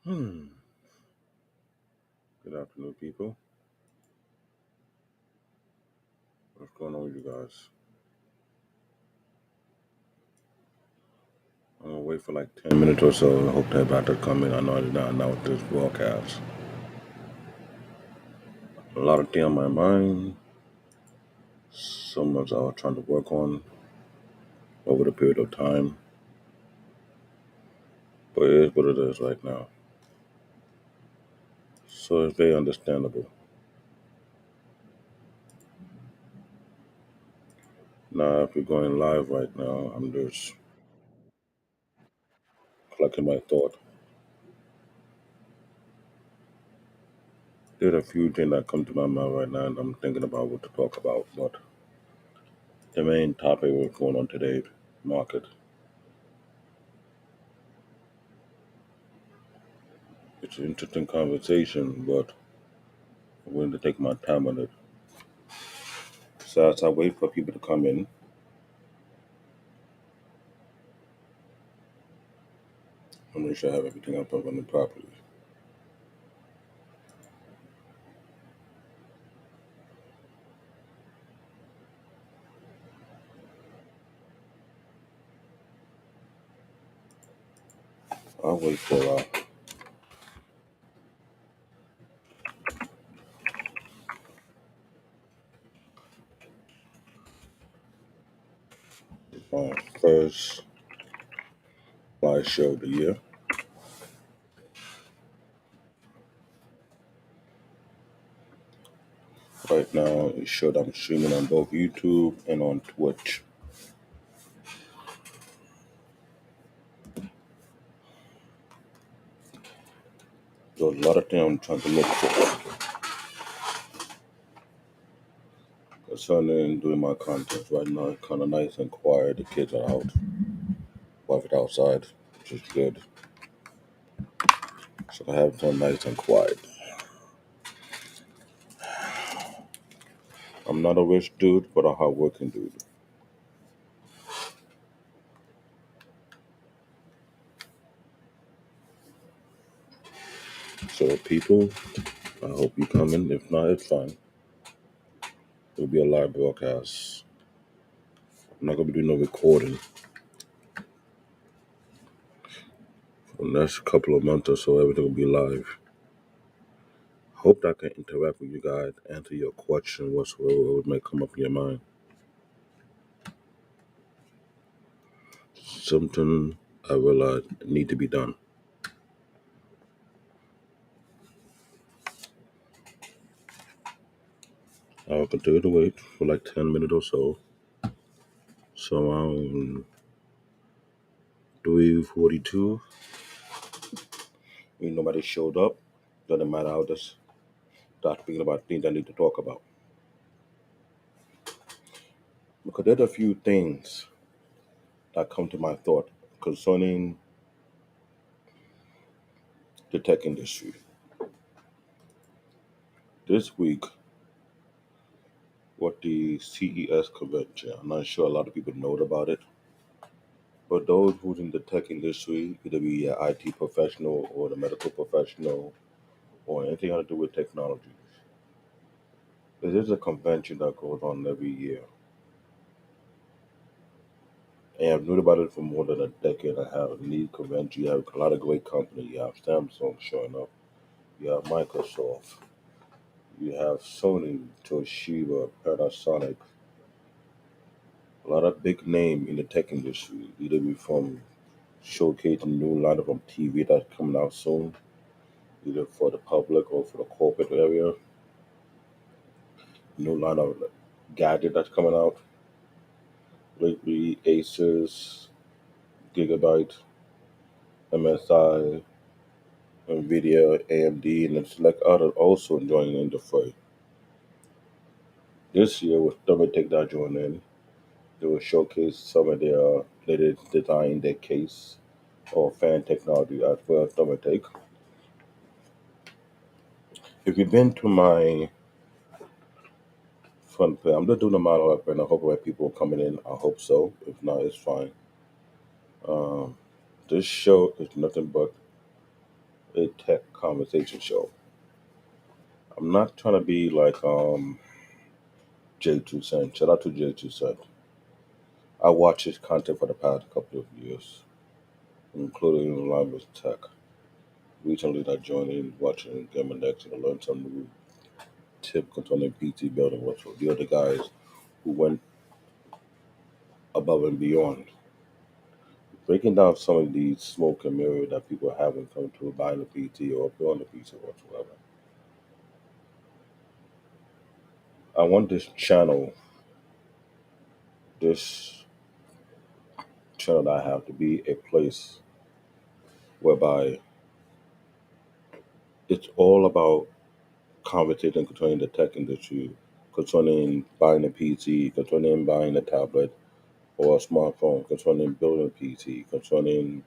Hmm. Good afternoon, people. What's going on with you guys? I'm gonna wait for like 10 minutes or so. I hope they're about to come in. I know I did not announce this broadcast. A lot of things on my mind. Some of I was trying to work on over the period of time, but it is what it is right now. So it's very understandable. Now, if we're going live right now, I'm just collecting my thought. There's a few things that come to my mind right now, and I'm thinking about what to talk about. But the main topic we're going on today, market. It's an interesting conversation, but I'm going to take my time on it. So as I wait for people to come in, I'll make sure I have everything up and running properly. I'll wait for my first live show of the year. Right now, it showed I'm streaming on both YouTube and on Twitch. There's a lot of things I'm trying to look for concerning doing my content. Right now, it's kind of nice and quiet. The kids are out, wife is outside, which is good. So I have some nice and quiet. I'm not a rich dude, but a hardworking dude. So people, I hope you come in. If not, it's fine. It'll be a live broadcast. I'm not gonna be doing no recording for the next couple of months or so. Everything will be live. Hope I can interact with you guys, answer your question, whatsoever may come up in your mind. Something I realize need to be done. I'll continue to wait for like 10 minutes or so. So around 3:42, nobody showed up. Doesn't matter. I'll just start speaking about things I need to talk about. Because there's a few things that come to my thought concerning the tech industry. This week, what the CES convention, I'm not sure a lot of people know about it, but those who's in the tech industry, either be an IT professional or the medical professional or anything to do with technology, there is a convention that goes on every year. And I've known about it for more than a decade. I have a neat convention. You have a lot of great companies. You have Samsung showing up. You have Microsoft. You have Sony, Toshiba, Panasonic. A lot of big name in the tech industry, either be from showcasing new lineup of TV that's coming out soon, either for the public or for the corporate area. New line of gadget that's coming out lately, Asus, Gigabyte, MSI, Nvidia, AMD, and select others also joining in the fray. This year, with Thermaltake that joined in, they will showcase some of their latest design, their case, or fan technology as well as Thermaltake. If you've been to my front page, I'm just doing a model up and I hope that people are coming in. I hope so. If not, it's fine. Um, this show is nothing but a tech conversation show. I'm not trying to be like J2 Cent. Shout out to J2 Cent. I watched his content for the past couple of years, including in line with tech. Recently, I joined in watching Game Index and I learned some new tip concerning PT building, which were the other guys who went above and beyond. Breaking down some of these smoke and mirror that people have when it comes to buying a PT or building a PT whatsoever. I want this channel that I have to be a place whereby it's all about conversating concerning the tech industry, concerning buying a PC, concerning buying a tablet or a smartphone, concerning building a PC, concerning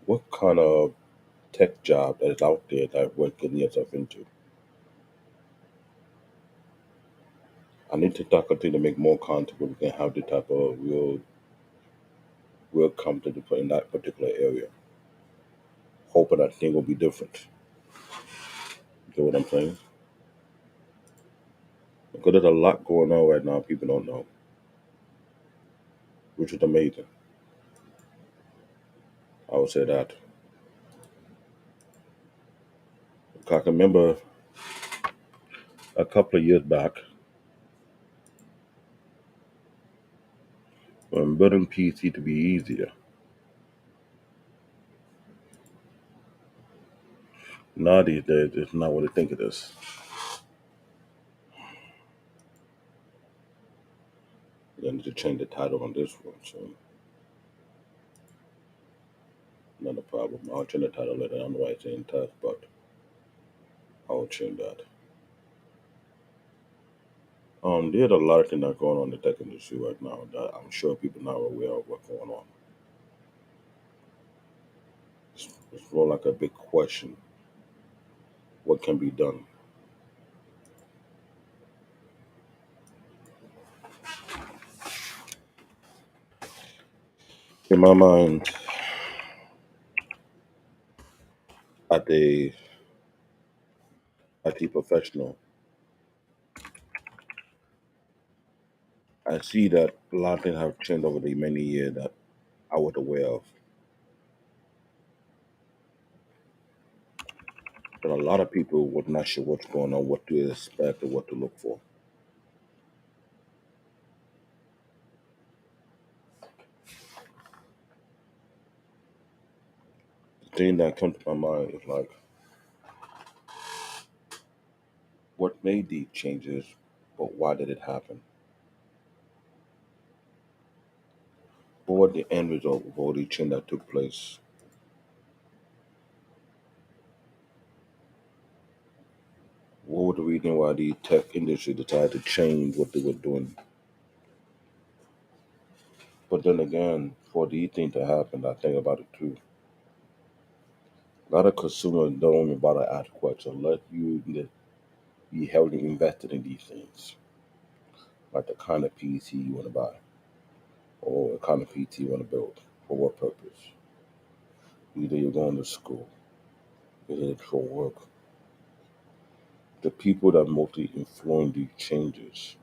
what kind of tech job that is out there that we're getting yourself into. I need to start continue to make more content where we can have the type of real content to put in that particular area. Hoping that thing will be different. You get what I'm saying? Because there's a lot going on right now people don't know, which is amazing. I would say that. I can remember a couple of years back when building PC to be easier. Now these days, it's not what I think it is. I need to change the title on this one, so not a problem. I'll change the title later. I don't know why it's saying test, but I'll change that. There's a lot of things that are going on in the tech industry right now that I'm sure people now are aware of what's going on. It's more like a big question. What can be done? In my mind, as a IT professional, I see that a lot of things have changed over the many years that I was aware of. But a lot of people were not sure what's going on, what to expect, or what to look for. The thing that comes to my mind is like, what made these changes, but why did it happen? What was the end result of all these changes that took place? What was the reason why the tech industry decided to change what they were doing? But then again, for these things to happen, I think about it too. A lot of consumers don't even bother to ask questions unless you be heavily invested in these things, like the kind of PC you want to buy or the kind of PC you want to build. For what purpose? Either you're going to school, either it's for work. The people that mostly influence these changes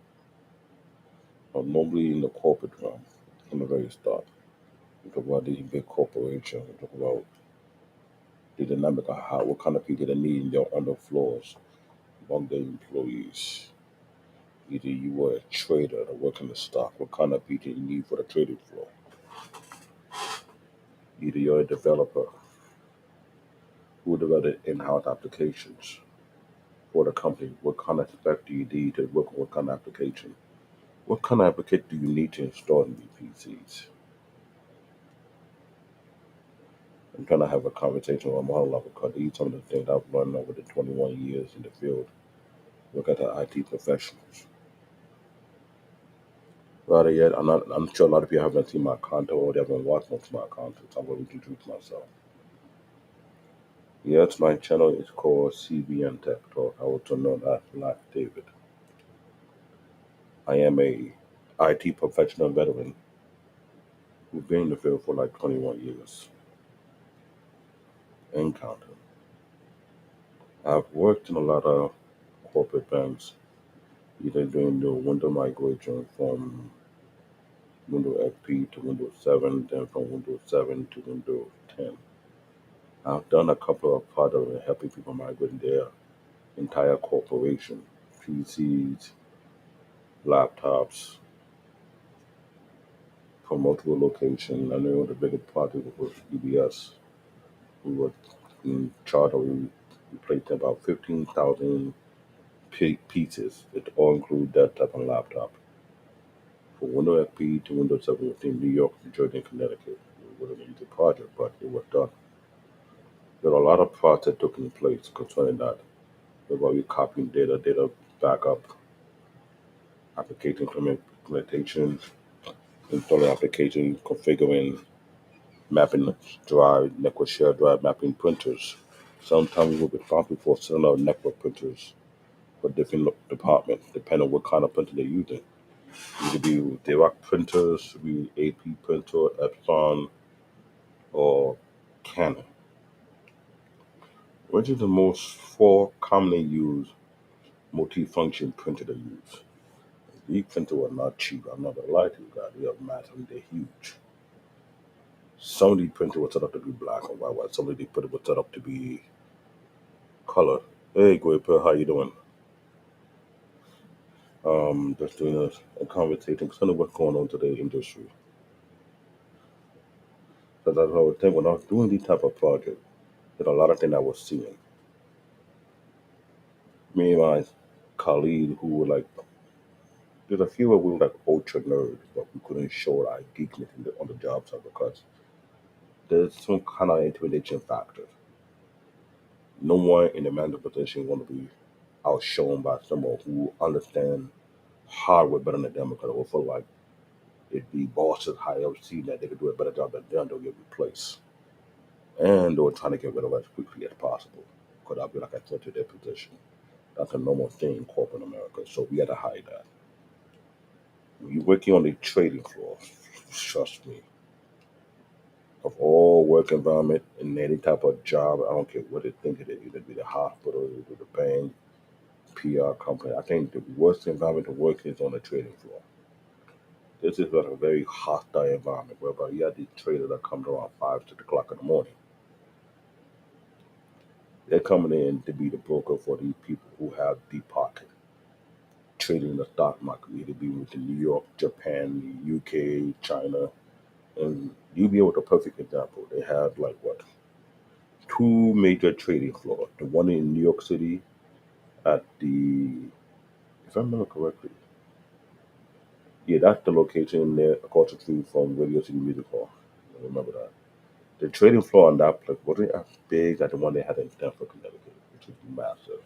are normally in the corporate realm from the very start. We talk about these big corporations, we talk about the dynamic of how what kind of people they need in their underfloors among their employees. Either you were a trader or working the stock, what kind of people you need for the trading floor. Either you're a developer who develop in-house applications for the company. What kind of spec do you need to work on what kind of application? What kind of application do you need to install in your PCs? I'm trying to have a conversation on my level because these are some of the things I've learned over the 21 years in the field. Look at the IT professionals. Rather yet, I'm sure a lot of you haven't seen my content or they haven't watched most of my content, so I'm going to introduce myself. Yes, my channel is called CBN Tech Talk, also known as Black David. I am a IT professional veteran who's been in the field for like 21 years and counting. I've worked in a lot of corporate banks, either doing the window migration from Windows XP to Windows 7, then from Windows 7 to Windows 10. I've done a couple of projects in helping people migrate their entire corporation, PCs, laptops, from multiple locations. I know the biggest project was EBS. We were in charge of replacing about 15,000 pieces. It all include desktop and laptop. From Windows XP to Windows 7 within New York, New Jersey, and Connecticut. It wasn't an easy project, but it was done. There are a lot of projects that took place concerning that. About you copying data backup, application implementation, installing application, configuring, mapping drive, network share drive, mapping printers. Sometimes we'll be responsible for setting up network printers for different departments, depending on what kind of printer they're using. It could be Xerox printers, it could be AP printer, Epson, or Canon. Which is the most four commonly used multifunction printer to use? These printers are not cheap. I'm not gonna lie to you guys. They are massive. They're huge. Some of these printers were set up to be black and white, while some of these printers were set up to be color. Hey, Great Pearl, how you doing? Just doing a conversation concerning what's going on today in the industry. Because as I would think when I was doing these type of projects, there's a lot of things I was seeing. Me and my colleague who were like, there's a few of we were like ultra nerds, but we couldn't show our geekness on the job site because there's some kind of intimidation factor. No one in a manager position want to be outshone by someone who understand hardware better than them because they feel like if the bosses high up see that they could do a better job than them, they'll get replaced. And they were trying to get rid of us as quickly as possible. Because I'll be like I said to their position. That's a normal thing in corporate America. So we had to hide that. When you're working on the trading floor, trust me, of all work environment in any type of job, I don't care what they think it is, either be the hospital, either the bank, PR company. I think the worst environment to work is on the trading floor. This is like a very hostile environment whereby you have these traders that come around 5, 6 o'clock in the morning. They're coming in to be the broker for these people who have deep pocket trading in the stock market, either be within New York, Japan, UK, China, and UBA was a perfect example. They have like what two major trading floors. The one in New York City at the, if I remember correctly, yeah, that's the location there across the street from Radio City Music Hall. I remember that. The trading floor on that place wasn't as big as the one they had in Stamford, Connecticut, which is massive.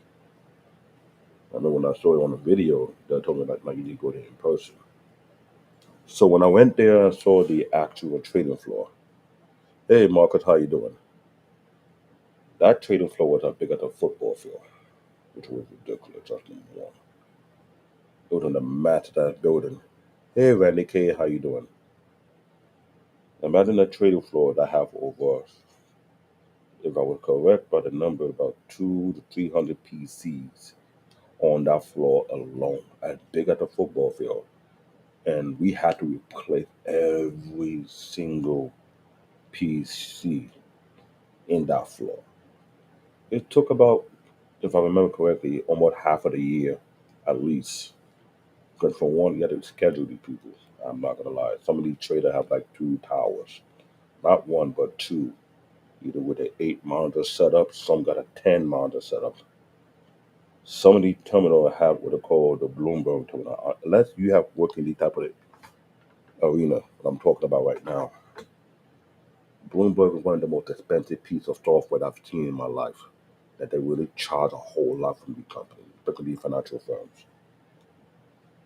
I know when I saw it on the video, they told me like you need to go there in person. So when I went there, I saw the actual trading floor. Hey, Marcus, how you doing? That trading floor was as big as a football field, which was ridiculous. That's number one. It was in a massive building. Hey, Randy K, how you doing? Imagine a trading floor that have over, if I was correct by the number, about 2 to 300 PCs on that floor alone, as big as a football field. And we had to replace every single PC in that floor. It took about, if I remember correctly, almost half of the year at least. Because for one, you had to schedule these people. I'm not gonna lie. Some of these traders have like two towers, not one but two. Either with an 8 monitor setup, some got a 10 monitor setup. Some of these terminals have what they call the Bloomberg terminal. Unless you have worked in the type of arena that I'm talking about right now, Bloomberg is one of the most expensive pieces of software I've seen in my life. That they really charge a whole lot from the company, particularly financial firms.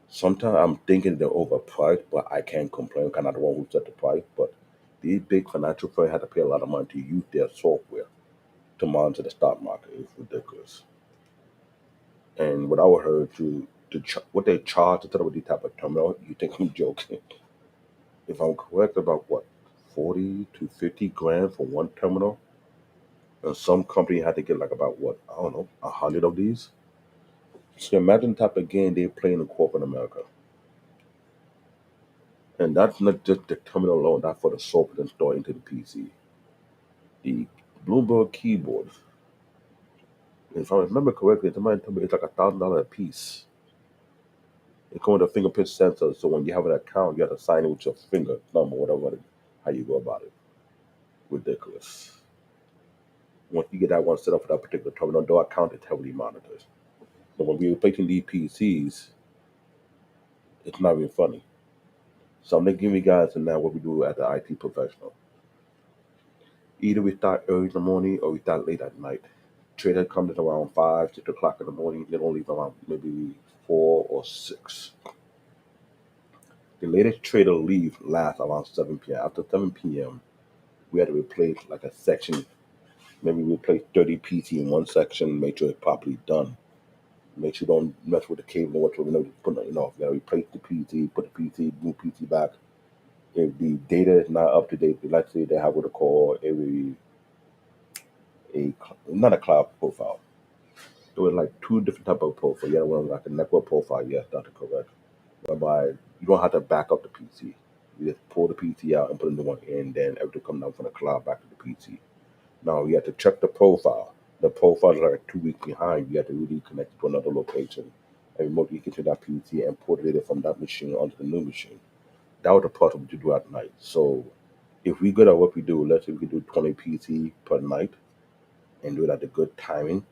Sometimes I'm thinking they're overpriced, but I can't complain. I'm not the one who set the price, but these big financial firms have to pay a lot of money to use their software to monitor the stock market. It's ridiculous. And what I would heard what they charge to set up these type of terminal, you think I'm joking? If I'm correct, about what 40 to 50 grand for one terminal. And some company had to get like about what, I don't know, 100 of these. So imagine the type of game they play in corporate America. And that's not just the terminal alone, that's for the software installed into the PC. The Bloomberg keyboard, if I remember correctly, somebody told me it's like $1,000 a piece. It comes with a fingerprint sensor, so when you have an account, you have to sign it with your finger, thumb, or whatever, how you go about it. Ridiculous. Once you get that one set up for that particular terminal, though account is heavily monitored. So when we're replacing these PCs, it's not even funny. So I'm gonna give you guys now what we do as an IT professional. Either we start early in the morning or we start late at night. Trader comes in around 5, 6 o'clock in the morning. They don't leave around maybe 4 or 6. The latest trader leave lasts around 7 p.m. After 7 p.m., we had to replace like a section. Maybe we replace 30 PT in one section, make sure it's properly done. Make sure you don't mess with the cable or whatsoever. Put it off. You gotta replace the PT, put the PT, move PT back. If the data is not up to date, let's say they have what they call a not a cloud profile. There were like two different type of profile. You had one like a network profile. Yes, that's correct. Whereby you don't have to back up the PT. You just pull the PT out and put a new one in, then everything come down from the cloud back to the PT. Now you have to check the profile. The profile is like 2 weeks behind. You have to really connect it to another location and remotely get to that PT and put data from that machine onto the new machine. That was the part of what you do at night. So if we good at what we do, let's say we can do 20 PT per night and do it at a good timing.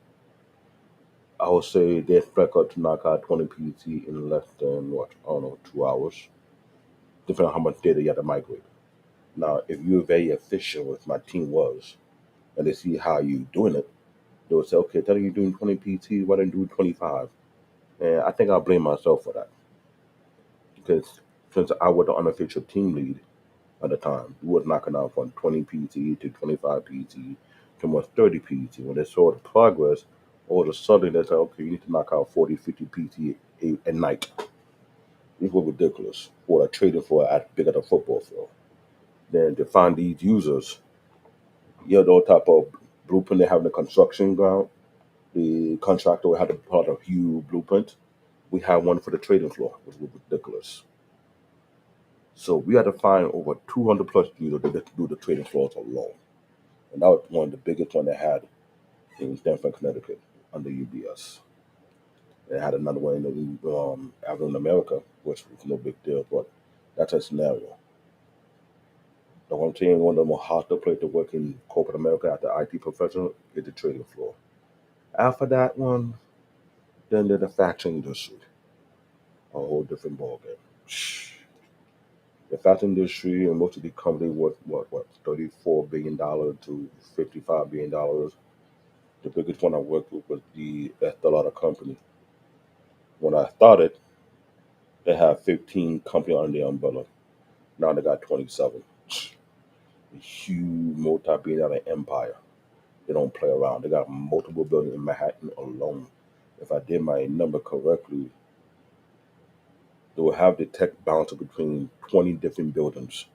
I would say they expect us to knock out 20 PT in less than what, I don't know, 2 hours, depending on how much data you have to migrate. Now, if you're very efficient, which my team was, and they see how you doing it, they would say, okay, tell you doing 20 PT, why don't you do 25? And I think I'll blame myself for that because since I was the unofficial team lead at the time, we was knocking out from 20 PT to 25 PT to almost 30 PT. When they saw the progress, all of a sudden they said, okay, you need to knock out 40, 50 PT a night. It was ridiculous for a trading for at bigger than a football field. Then to find these users, you know, those type of blueprint they have in the construction ground, the contractor had to put a huge blueprint. We had one for the trading floor, which was ridiculous. So we had to find over 200 plus users to do the trading floors alone. And that was one of the biggest one they had in Stamford, Connecticut, under UBS. They had another one in Avalon, America, which was no big deal, but that's a scenario. The one thing, one of the more hostile place to work in corporate America as an IT professional is the trading floor. After that one, then there's the fashion industry, a whole different ballgame. The fashion industry and most of the company worth what $34 billion to $55 billion. The biggest one I worked with was the Estee Lauder company. When I started, they had 15 companies under the umbrella. Now they got 27. A huge multi-billion dollar empire. They don't play around. They got multiple buildings in Manhattan alone. If I did my number correctly, they will have the tech bouncer between 20 different buildings,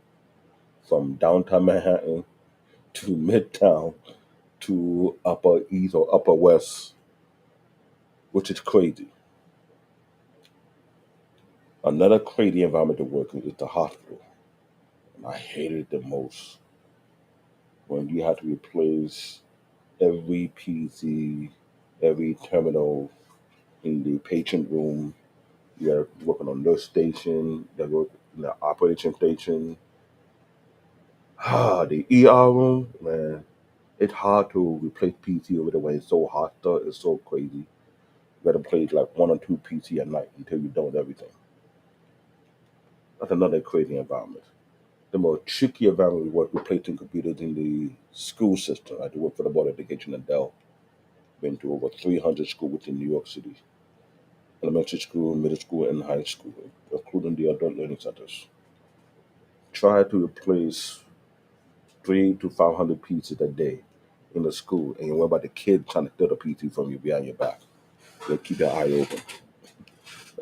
from downtown Manhattan to Midtown to Upper East or Upper West, which is crazy. Another crazy environment to work in is the hospital. And I hated it the most when you had to replace every PC, every terminal in the patient room. You're working on nurse station, you're working in the operation station. The ER room, man, it's hard to replace PC over the way. It's so hostile, it's so crazy. You gotta play like one or two PC at night until you're done with everything. That's another crazy environment. The more tricky environment we work replacing computers in the school system. I do work for the Board of Education at Dell. Been to over 300 schools within New York City, elementary school, middle school, and high school, including the adult learning centers. Try to replace 3 to 500 pieces a day in the school, and you worry about the kid trying to steal the PT from you behind your back. You keep your eye open.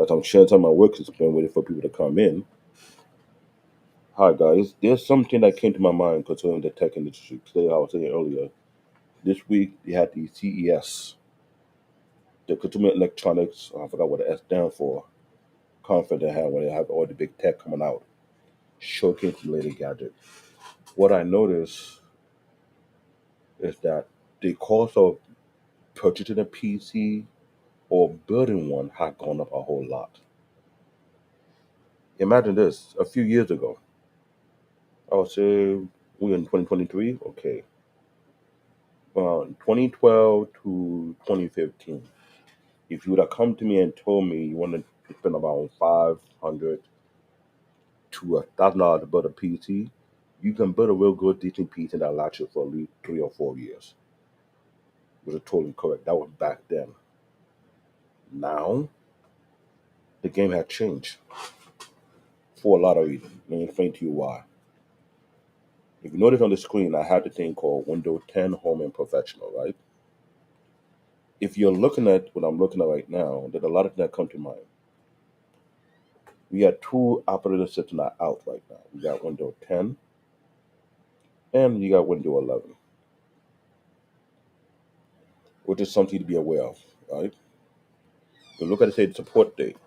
As I'm sharing some of my work experience, waiting for people to come in. Hi guys, there's something that came to my mind concerning the tech industry. Today, I was saying earlier, This week they had the CES, the Consumer Electronics. I forgot what the S stand for. Conference they had when they have all the big tech coming out, showcasing the latest gadget. What I noticed is that the cost of purchasing a PC or building one had gone up a whole lot. Imagine this: a few years ago, I would say we're in 2023. Okay, 2012 to 2015. If you would have come to me and told me you wanted to spend about 500 to $1,000 to build a PC, you can build a real good, decent PC that lasts you for at least 3 or 4 years. Was totally correct. That was back then. Now the game had changed for a lot of reasons. Let me explain to you why. If you notice on the screen, I have the thing called Windows 10 Home and Professional, right? If you're looking at what I'm looking at right now, there's a lot of things that come to mind. We got two operating systems that are out right now. We got Windows 10 and you got Windows 11, which is something to be aware of, right? So look at it, say the support date.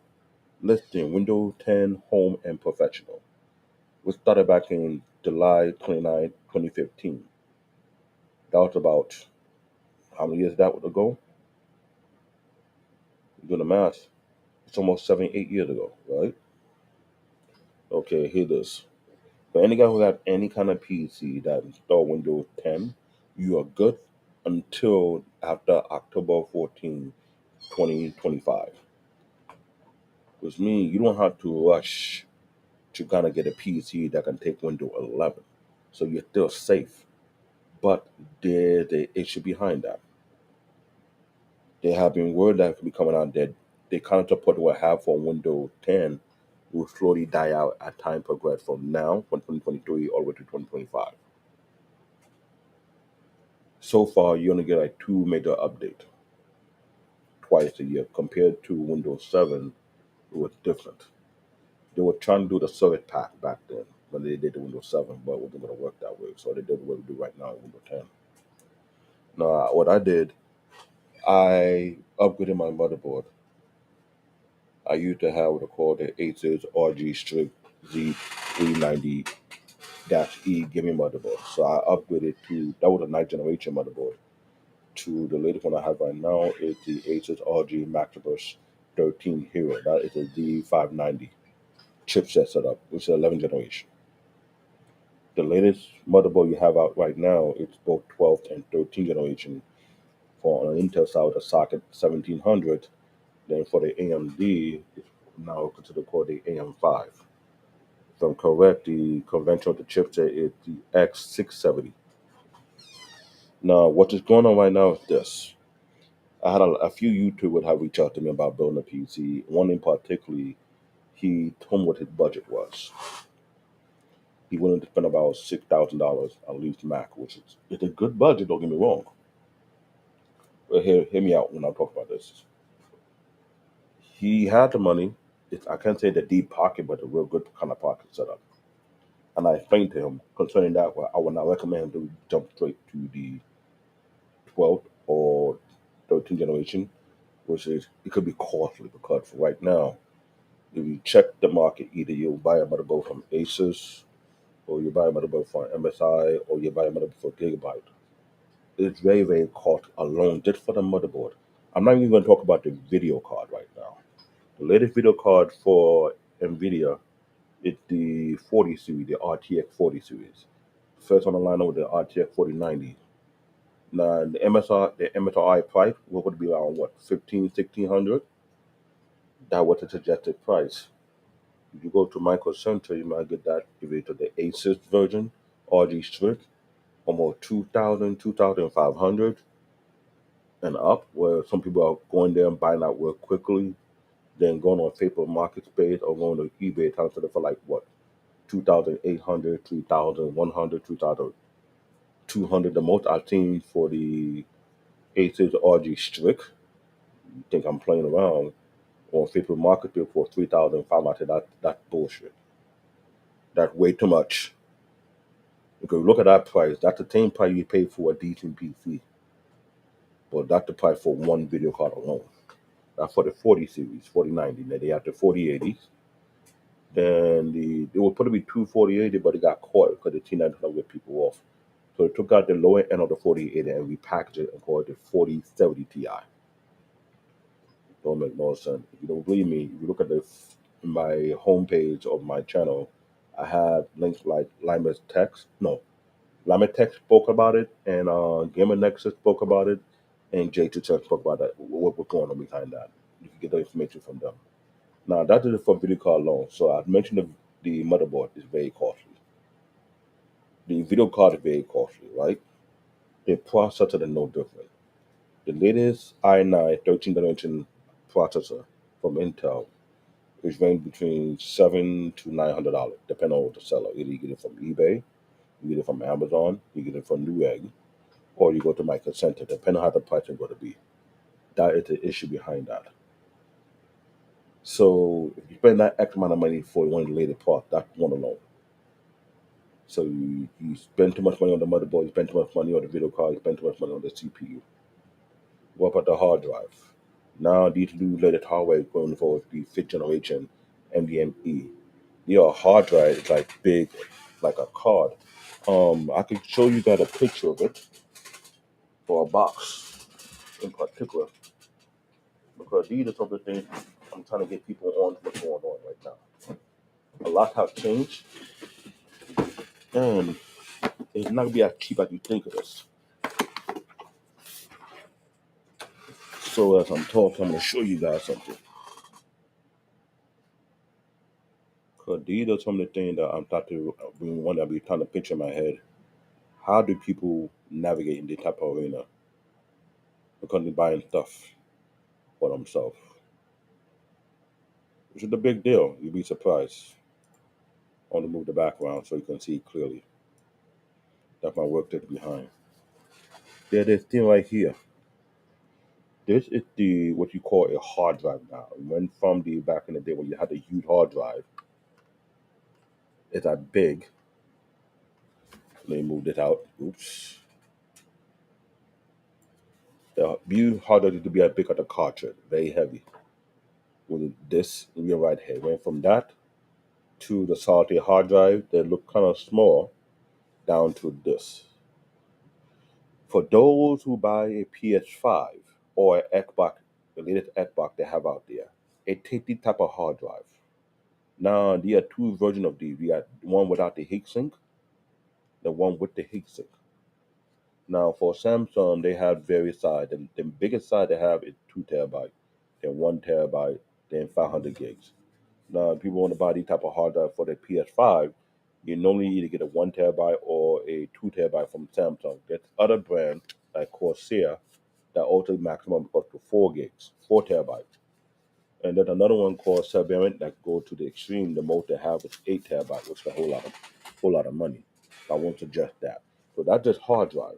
Listing Windows 10 Home and Professional, which started back in July 29, 2015. That was about how many years that would ago? Do the math. It's almost 7, 8 years ago, right? Okay, here it is. For any guy who have any kind of PC that install Windows 10, you are good until after October 14, 2025. Which means you don't have to rush to kind of get a PC that can take Windows 11. So you're still safe. But there's the issue behind that. There have been word that could be coming out that the current support will have for Windows 10 will slowly die out as time progresses from now, from 2023, all the way to 2025. So far, you only get like two major updates twice a year. Compared to Windows 7, it was different. They were trying to do the service pack back then when they did the Windows 7, but it wasn't going to work that way. So they did what we do right now in Windows 10. Now, what I did, I upgraded my motherboard. I used to have what I call the Asus RG Strix Z390-E gaming motherboard. So I upgraded to, that was a ninth generation motherboard. To the latest one I have right now is the Asus RG Maximus 13 Hero. That is a Z590 chipset setup, which is 11th generation. The latest motherboard you have out right now is both 12th and 13th generation. For an Intel side, the socket 1700. Then for the AMD, it's now considered called the AM5. If I'm correct, the conventional the chipset is the X670. Now, what is going on right now is this. I had a few YouTubers have reached out to me about building a PC. One in particularly, he told me what his budget was. He wanted to spend about $6,000 at least Mac, which is it's a good budget. Don't get me wrong. But hear me out when I talk about this. He had the money. I can't say the deep pocket, but a real good kind of pocket setup. And I explained to him concerning that. Well, I would not recommend him to jump straight to the 12th or 13th generation, which is it could be costly because for right now, if you check the market, either you'll buy a motherboard from Asus, or you buy a motherboard from MSI, or you buy a motherboard for Gigabyte. It's very, very cost alone just for the motherboard. I'm not even going to talk about the video card right now. The latest video card for NVIDIA is the 40 series, the RTX 40 series. First on the line with the RTX 4090. Now, the MSRI price, what would be around what, 15, 1600? That was the suggested price. If you go to Micro Center, you might get that if it's the Asus version, RG Strix, almost 2000, 2500 and up, where some people are going there and buying out real quickly, then going on Facebook Marketplace or going to eBay trying to sell it for like what, 2,800, 3,100, 2,200. The most I've seen for the Asus RG Strix, you think I'm playing around, on Facebook Marketplace for 3,500. I said that's bullshit. That's way too much. Because look at that price. That's the same price you pay for a decent PC. Well, that's the price for one video card alone. That's for the 40 series, 4090. Then they have the 4080s. Then it was supposed to be two 4080, but it got caught because the T9 trying to whip people off. So they took out the lower end of the 4080 and repackaged it and called it the 4070 Ti. Don't make no sense. If you don't believe me, if you look at my homepage of my channel, I have links like Lima's Text. No, Lima Tech spoke about it, and Gamer Nexus spoke about it, and J2 spoke about that. What's going on behind that? You can get the information from them. Now that is it for video card alone. So I mentioned the motherboard is very costly. The video card is very costly, right? The processor is no different. The latest i9 13 generation processor from Intel is range between $700 to $900, depending on what the seller. Either you get it from eBay, you get it from Amazon, you get it from Newegg, or you go to Micro Center, depending on how the price is going to be. That is the issue behind that. So if you spend that X amount of money for one of the latest parts, that's one alone. So you spend too much money on the motherboard, you spend too much money on the video card, you spend too much money on the CPU. What about the hard drive? Now these new latest hardware is going for the fifth generation NVMe. Your hard drive is like big, like a card. I could show you guys a picture of it for a box in particular because these are some of the things I'm trying to get people on what's going on right now. A lot have changed, and it's not gonna be as cheap as you think it is. So as I'm talking, I'm gonna show you guys something. Cause these are some of the things that I'm trying to one that be trying to picture in my head. How do people navigate in this type of arena? Because they're buying stuff for themselves, which is a big deal. You'd be surprised. I want to move the background so you can see clearly. That's my work that's behind. There's this thing right here. This is the what you call a hard drive now. It went from the back in the day when you had a huge hard drive. It's that big. Let me move it out. Oops. The new hard drive used to be as big as a cartridge, very heavy. With this in your right here, went from that to the salty hard drive that look kind of small down to this. For those who buy a PS5 or an Xbox, the latest Xbox they have out there, it takes the type of hard drive. Now there are two versions of these. We got one without the heatsink, the one with the heatsink. Now for Samsung, they have various size. The biggest size they have is 2 terabyte, then 1 terabyte, then 500 gigs. Now, if people want to buy these type of hard drive for their PS5, you normally either get a 1 terabyte or a 2 terabyte from Samsung. There's other brands like Corsair that also maximum up to 4 gigs, 4 terabytes. And then another one called CBN that go to the extreme. The most they have is 8 terabytes, which is a whole lot of money. I won't suggest that. So that's just hard drive.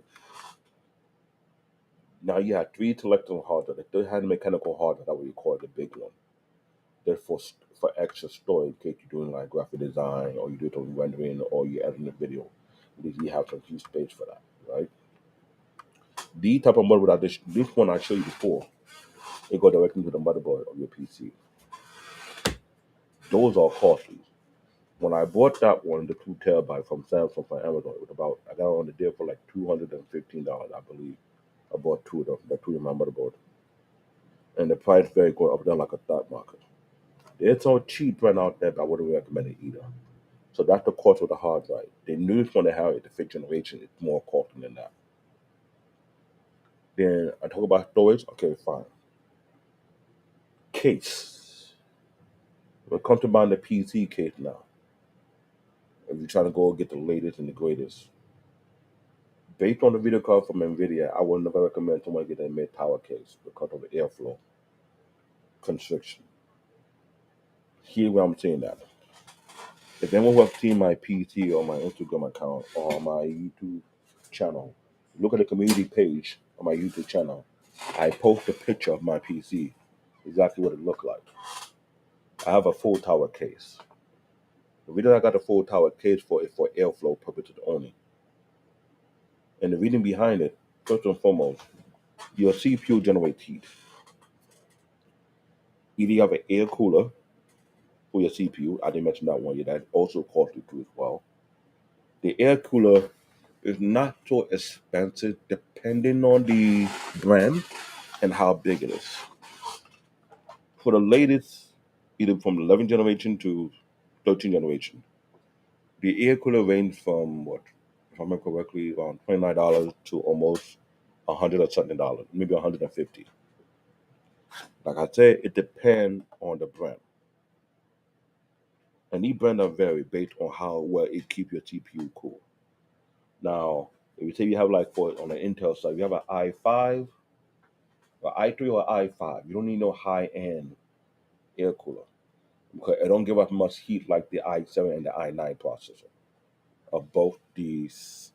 Now you have three selectable hard drive. They had a mechanical hard drive, that what you call it, the big one. They're for extra storage in case you're doing like graphic design or you do it on rendering or you're editing a video. You have some key space for that, right? The type of motherboard this one I showed you before, it go directly to the motherboard of your PC. Those are costly. When I bought that one, the 2 terabyte from Samsung from Amazon, it was about I got it on the deal for like $215, I believe. I bought two of them, the two in my motherboard, and the price very going up down like a stock market. It's so cheap right out there, but I wouldn't recommend it either. So that's the cost of the hard drive. The newest one they have is the fifth generation. It's more costly than that. Then I talk about storage. Okay, fine. Case. When it comes to buying the PC case now, if you're trying to go get the latest and the greatest, based on the video card from NVIDIA, I would never recommend someone get a mid tower case because of the airflow constriction. Here where I'm saying that. If anyone who has seen my PC or my Instagram account or my YouTube channel, look at the community page on my YouTube channel. I post a picture of my PC, exactly what it looked like. I have a full tower case. The reason I got a full tower case for is for airflow purposes only. And the reason behind it, first and foremost, your CPU generates heat. Either you have an air cooler for your CPU. I didn't mention that one yet. That also costly too as well. The air cooler is not so expensive depending on the brand and how big it is. For the latest, either from 11th generation to 13th generation, the air cooler range from what, if I remember correctly, around $29 to almost 100 or something dollars, maybe 150. Like I said, it depends on the brand. And these brands are vary based on how well it keep your CPU cool. Now, if you say you have like for on the Intel side, you have an i5, or i3 or i5, you don't need no high end air cooler because it don't give up much heat like the i7 and the i9 processor of both these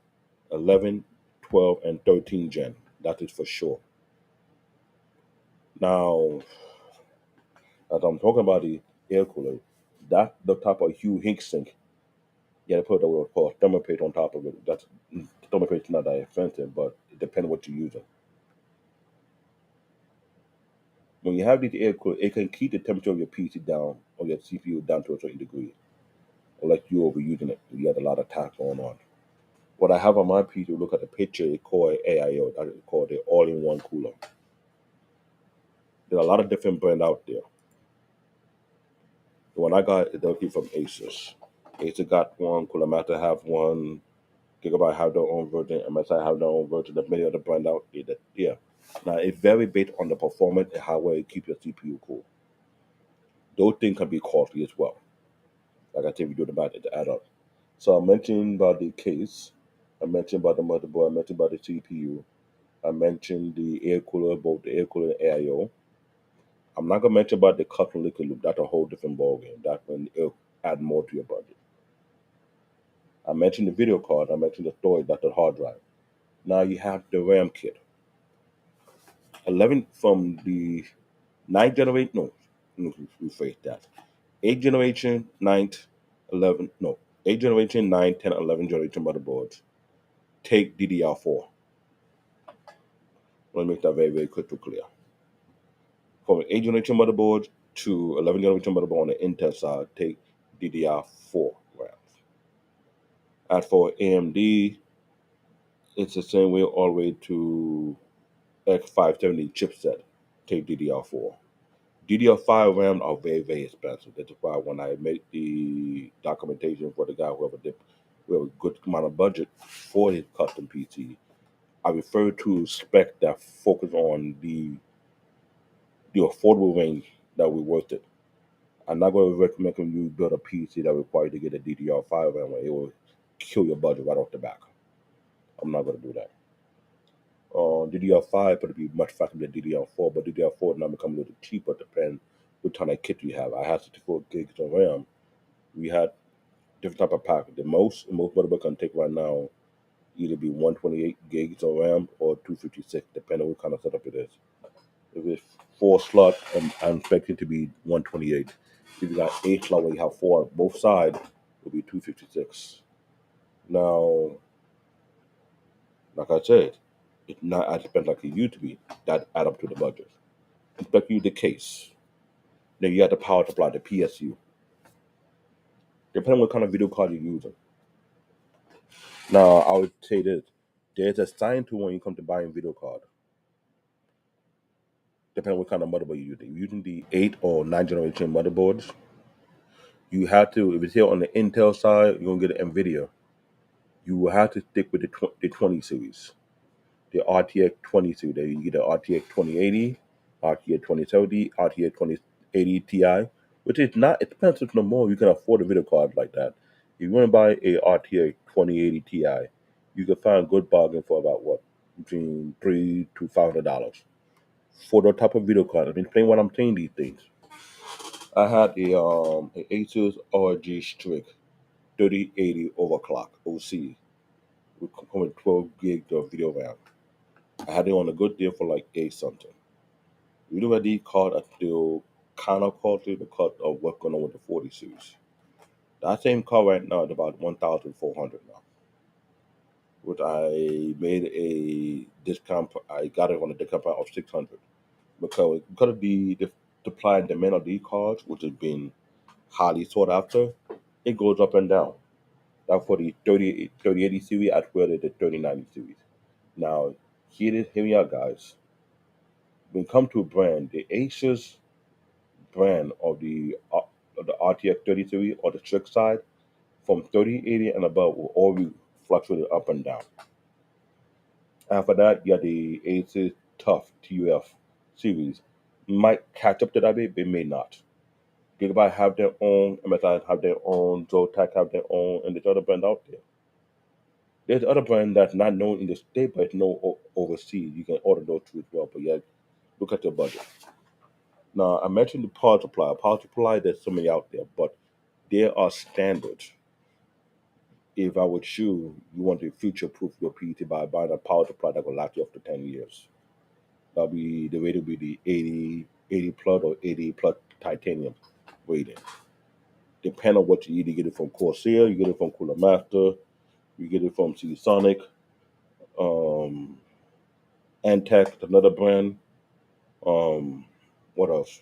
11, 12, and 13 gen. That is for sure. Now, as I'm talking about the air cooler, that the type of Hue Hink sink, you gotta put what we call thermal paste on top of it. That's thermal paste is not that expensive, but it depends what you're using. When you have these air coolers, it can keep the temperature of your PC down or your CPU down to a certain degree, unless you're overusing it. You have a lot of task going on. What I have on my PC, look at the picture, it's called AIO. That is called the all-in-one cooler. There's a lot of different brands out there. The one I got is directly from Asus. Asus got one, Cooler Master have one, Gigabyte have their own version, MSI have their own version, there's many other brands out there. Yeah. Now, it's very based on the performance and how well you keep your CPU cool. Those things can be costly as well. Like I said, we do the math to add up. So I mentioned about the case, I mentioned about the motherboard, I mentioned about the CPU, I mentioned the air cooler, both the air cooler and AIO. I'm not gonna mention about the custom liquid loop. That's a whole different ballgame. That when it'll add more to your budget. I mentioned the video card. I mentioned the storage. That's the hard drive. Now you have the RAM kit. 11 from the ninth generation. No, let me rephrase that. Eighth generation, ninth, 11. No, eighth generation, 9, 10, 11 generation motherboards. Take DDR4. Let me make that very, very crystal clear. From eighth generation motherboards to 11 generation motherboard on the Intel side, take DDR4 RAM. As for AMD, it's the same way all the way to X570 chipset. Take DDR4. DDR5 RAM are very, very expensive. That's why when I make the documentation for the guy who have a good amount of budget for his custom PC, I refer to spec that focus on the affordable range that we worth it. I'm not going to recommend you build a PC that requires you to get a DDR5 RAM where it will kill your budget right off the back. I'm not going to do that. DDR5 could be much faster than DDR4, but DDR4 now become a little cheaper depending what kind of kit you have. I have 64 gigs of RAM. We had different type of pack. The most motherboard can take right now either be 128 gigs of RAM or 256, depending on what kind of setup it is. If it's four slot, I'm expecting to be 128. If you got eight slot where you have four on both sides, it'll be 256. Now, like I said, it's not as expensive like it used to be. That add up to the budget. Especially the case. Then you got the power supply, the PSU. Depending on what kind of video card you're using. Now, I would say this. There's a sign to when you come to buying video card. Depending on what kind of motherboard you're using. If you're using the 8 or 9 generation motherboards, you have to, if it's here on the Intel side, you're going to get an NVIDIA. You will have to stick with the 20 series. The RTX 20 series. There you get the RTX 2080, RTX 2070, RTX 2080 Ti, which is not expensive no more. You can afford a video card like that. If you want to buy a RTX 2080 Ti, you can find a good bargain for about what? Between $300 to $500 for the type of video card. I've been playing what I'm saying these things. I had a Asus RG Strix 3080 overclock OC with coming 12 gigs of video RAM. I had it on a good deal for like 8 something. Video ID card are still kind of costly because of what's going on with the 40 series. That same card right now is about 1,400 now. which I made a discount. I got it on a discount of 600 because of the supply and demand of these cars, which has been highly sought after. It goes up and down. Now for the 3080 series, I swear the 3090 series. Now, hear me out, guys. When it comes to a brand, the Asus brand of the RTX 30 series or the strict side, from 3080 and above will always fluctuate up and down. After that, you got the Asus Tough TUF series. Might catch up to that bit, but may not. Gigabyte have their own, MSI have their own, Zotac have their own, and there's other brand out there. There's other brand that's not known in the state, but it's known overseas. You can order those too as well. But yeah, look at your budget. Now, I mentioned the power supply. Power supply, there's so many out there, but there are standards. If I would you, you want to future proof your PT by buying a power supply that will last you up to 10 years. That'll be the rate will be the 80 plus or 80 plus titanium rating. Depend on what you either get it from Corsair, you get it from Cooler Master, you get it from Sonic, um, Antec, another brand. Um, what else?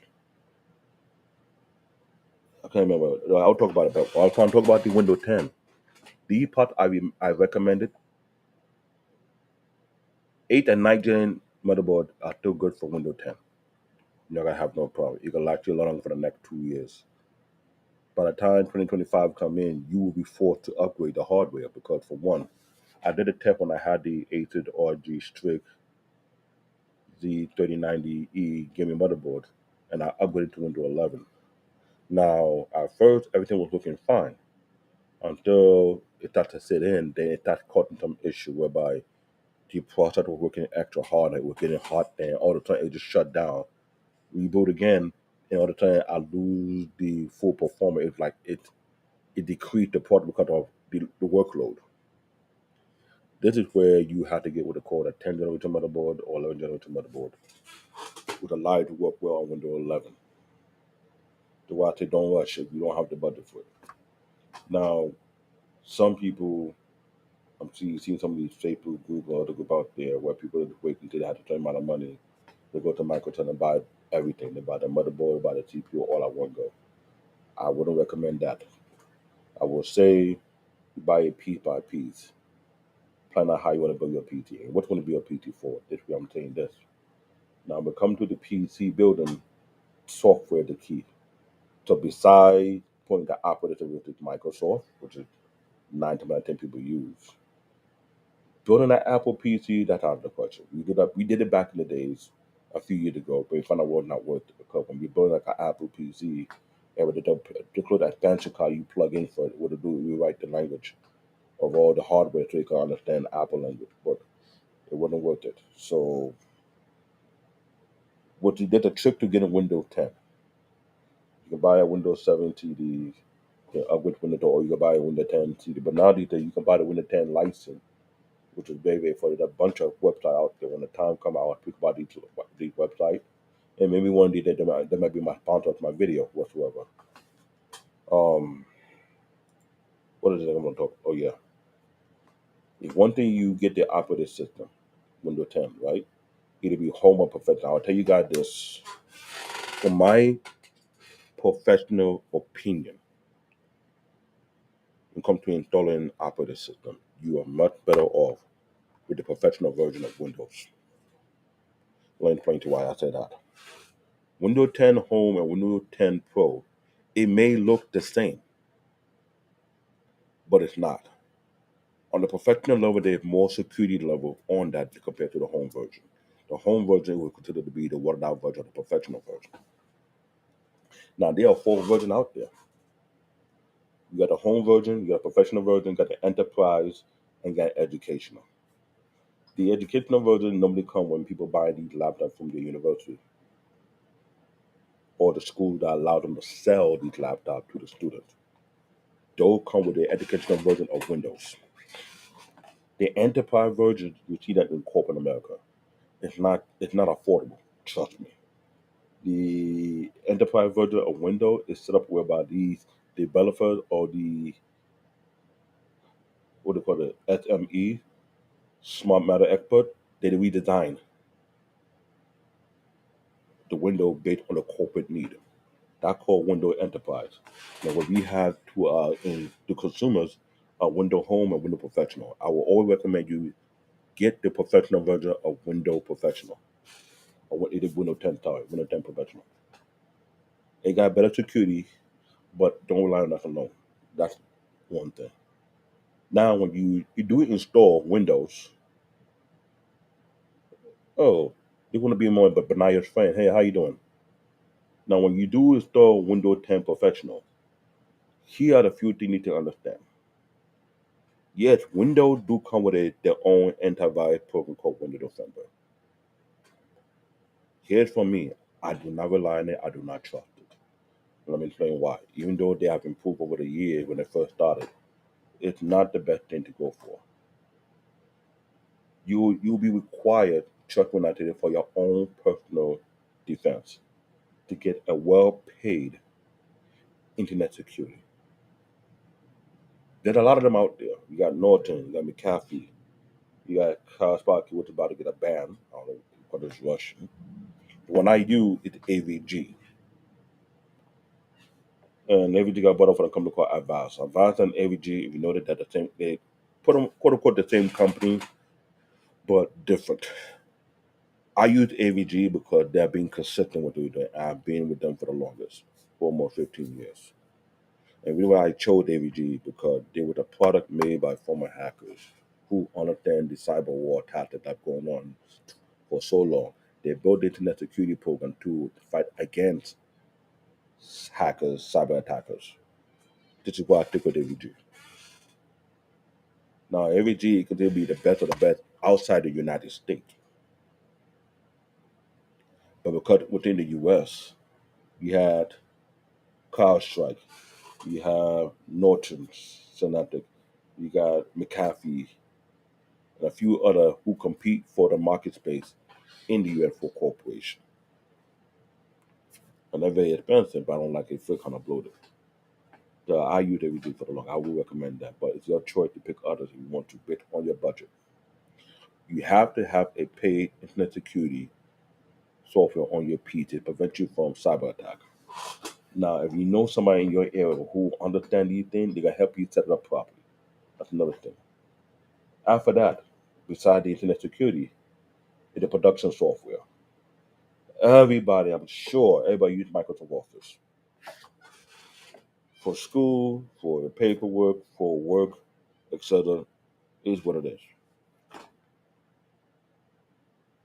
I can't remember. I'll talk about it. But I'll try and talk about the Windows 10. The part I recommended, 8 and 9 gen motherboard are still good for Windows 10. You're gonna have no problem. You can last you long for the next 2 years. By the time 2025 come in, you will be forced to upgrade the hardware because for one, I did a test when I had the Asus RG Strix Z3090E gaming motherboard, and I upgraded to Windows 11. Now, at first, everything was looking fine until it started to sit in. Then it started causing some issue whereby the processor was working extra hard, it was getting hot, and all the time it just shut down. Reboot again, and all the time I lose the full performance. It's like it decreased the product because of the workload. This is where you have to get what they call a 10 generation motherboard or 11 generation motherboard with a lie to work well on Windows 11. The why I say don't rush if you don't have the budget for it. Now, some people, seeing some of these Facebook groups or other group out there where people are waiting until they have a certain amount of money. They go to Microsoft and buy everything. They buy the motherboard, buy the CPU all at one go. I wouldn't recommend that. I will say you buy it piece by piece. Plan out how you want to build your PT and what's going to be your PT for. This way I'm saying this. Now, when it comes to the PC building, software the key. So besides putting the operating system with Microsoft, which is 9 to 10 people use, building an Apple PC, that's out of the question. We did it back in the days, a few years ago, but we found out it was not worth it because when we build like an Apple PC, and with the particular expansion card you plug in for it, what it do, we write the language of all the hardware so you can understand Apple language, but it wasn't worth it. So what you did the trick to getting Windows 10. You can buy a Windows 7 CD, you can upgrade to Windows, or you can buy a Windows 10 CD. But now these days you can buy the Windows 10 license, which is very, very funny. There's a bunch of websites out there. When the time come out, I'll speak about these websites. And maybe one day they might be my sponsor of my video whatsoever. Um, what is it I'm going to talk? Oh yeah, if one thing you get the operating system, Windows 10, right? It'll be home or professional. I'll tell you guys this from my professional opinion. When it comes to installing an operating system, you are much better off with the professional version of Windows. Let me explain to you why I said that. Windows 10 Home and Windows 10 Pro, it may look the same, but it's not. On the professional level, there's more security level on that compared to the home version. The home version will consider to be the watered out version of the professional version. Now, there are four versions out there. You got the home version, you got the professional version, you got the enterprise, and you got educational. The educational version normally come when people buy these laptops from the university or the school that allow them to sell these laptops to the students. Those come with the educational version of Windows. The enterprise version, you see that in corporate America. It's not affordable. Trust me. The enterprise version of Windows is set up whereby these developers or the what do you call it SME, Smart matter expert, they redesign the window based on the corporate need. That called window enterprise. Now, what we have to in the consumers, window home and window professional. I will always recommend you get the professional version of window professional, or what it is window 10, sorry, window 10 professional. It got better security, but don't rely on that alone. That's one thing. Now, when you do install Windows, oh, you're going to be more of a Benaya's friend. Hey, how you doing? Now, when you do install Windows 10 Professional, here are the few things you need to understand. Yes, Windows do come with their own antivirus program called Windows Defender. Here's from me. I do not rely on it. I do not trust it. Let me explain why. Even though they have improved over the years when they first started, it's not the best thing to go for. You'll be required to trust Windows for your own personal defense to get a well paid internet security. There's a lot of them out there. You got Norton, you got McAfee, you got Kaspersky, which is about to get a ban. I don't know what is Russian. The one I use is AVG. And AVG got bought off from a company called Avast. Avast and AVG, if you noted that the same, they put them quote unquote the same company, but different. I use AVG because they're being consistent with what they're doing. I've been with them for the longest, for almost 15 years. And the reason why I chose AVG because they were a product made by former hackers who understand the cyber war tactic that's going on for so long. They built the internet security program to fight against hackers, cyber attackers. This is why I stick with AVG. Now, AVG could be the best of the best outside the United States, but because within the US, you had CrowdStrike, you have Norton, Synaptic, you got McAfee, and a few other who compete for the market space in the US for corporation. And they're very expensive, but I don't like it. Feel kind of bloated. I use everything for the long. I will recommend that, but it's your choice to pick others if you want to bid on your budget. You have to have a paid internet security software on your PC to prevent you from cyber attack. Now, if you know somebody in your area who understand these things, they can help you set it up properly. That's another thing. After that, beside the internet security, is the production software. Everybody, I'm sure, everybody use Microsoft Office for school, for paperwork, for work, etc. Is what it is.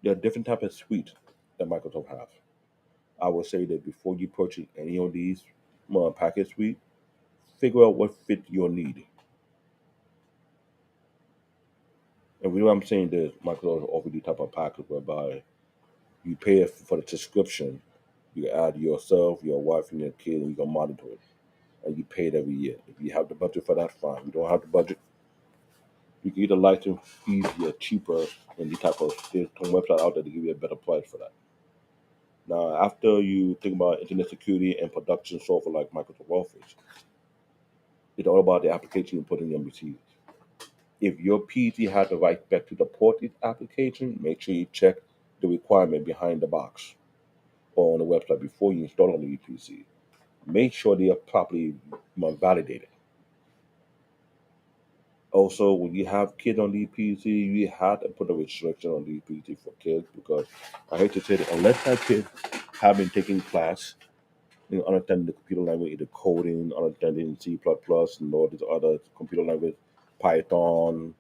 There are different types of suites that Microsoft have. I would say that before you purchase any of these package suite, figure out what fit your need. And the reason I'm saying this, Microsoft offer these type of package whereby you pay for the subscription, you add yourself, your wife, and your kid, and you can monitor it, and you pay it every year. If you have the budget for that, fine. If you don't have the budget, you can either license easier, cheaper, and these type of there's some website out there to give you a better price for that. Now, after you think about internet security and production software like Microsoft Office, it's all about the application you put in your machine. If your PC has the right spec to support this application, make sure you check the requirement behind the box or on the website before you install it on your PC. Make sure they are properly validated. Also, when you have kids on the PC, you have to put a restriction on the PC for kids because I hate to say it, unless that kid have been taking class, understanding the computer language, the coding, understanding C++ and all these other computer language, Python,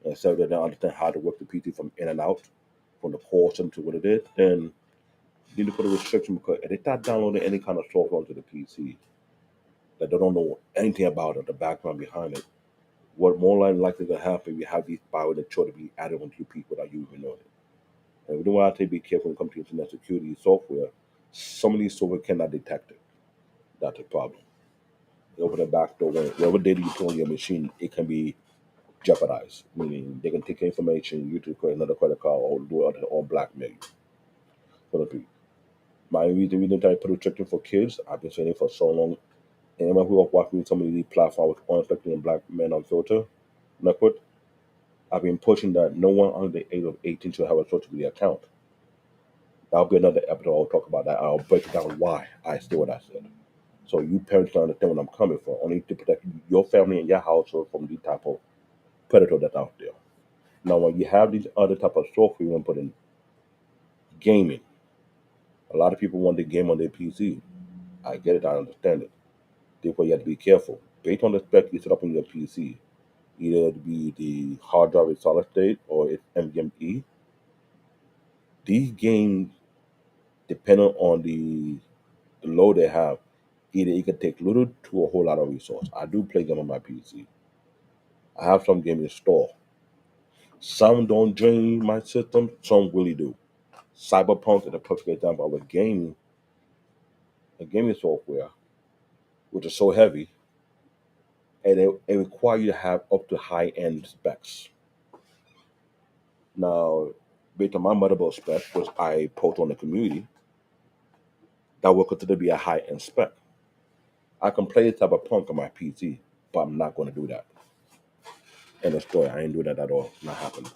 and so that they understand how to work the PC from in and out, from the course into what it is, then you need to put a restriction because if they start downloading any kind of software onto the PC that they don't know anything about it, the background behind it, what more likely to happen, you have these spyware that try to be added onto your PC without you even knowing it. And we don't want to be careful when it comes to internet security software. Some of these software cannot detect it. That's a problem. They open the back door, whatever data you put on your machine, it can be jeopardized. Meaning they can take your information, you to create another credit card or do other or blackmail you for the people. My reason that I put restriction for kids, I've been saying it for so long. Anyone who are watching some of these platforms with unexpected and black men on filter, network, I've been pushing that no one under the age of 18 should have a social media account. That'll be another episode. I'll talk about that. I'll break down why I said what I said. So you parents can understand where I'm coming from. Only to protect your family and your household from the type of predator that's out there. Now, when you have these other type of software you want to put in gaming, a lot of people want the game on their PC. I get it. I understand it. Therefore, you have to be careful. Based on the spec you set up on your PC, either it be the hard drive is solid state or it's NVMe. These games, depending on the load they have, either it can take little to a whole lot of resource. I do play them on my PC. I have some games installed. Some don't drain my system, some really do. Cyberpunk is a perfect example of a gaming software, which is so heavy, and it requires you to have up to high end specs. Now, based on my motherboard spec, which I post on the community, that will consider to be a high end spec. I can play Cyberpunk on my PC, but I'm not going to do that. End of story. I ain't doing that at all. Not happening.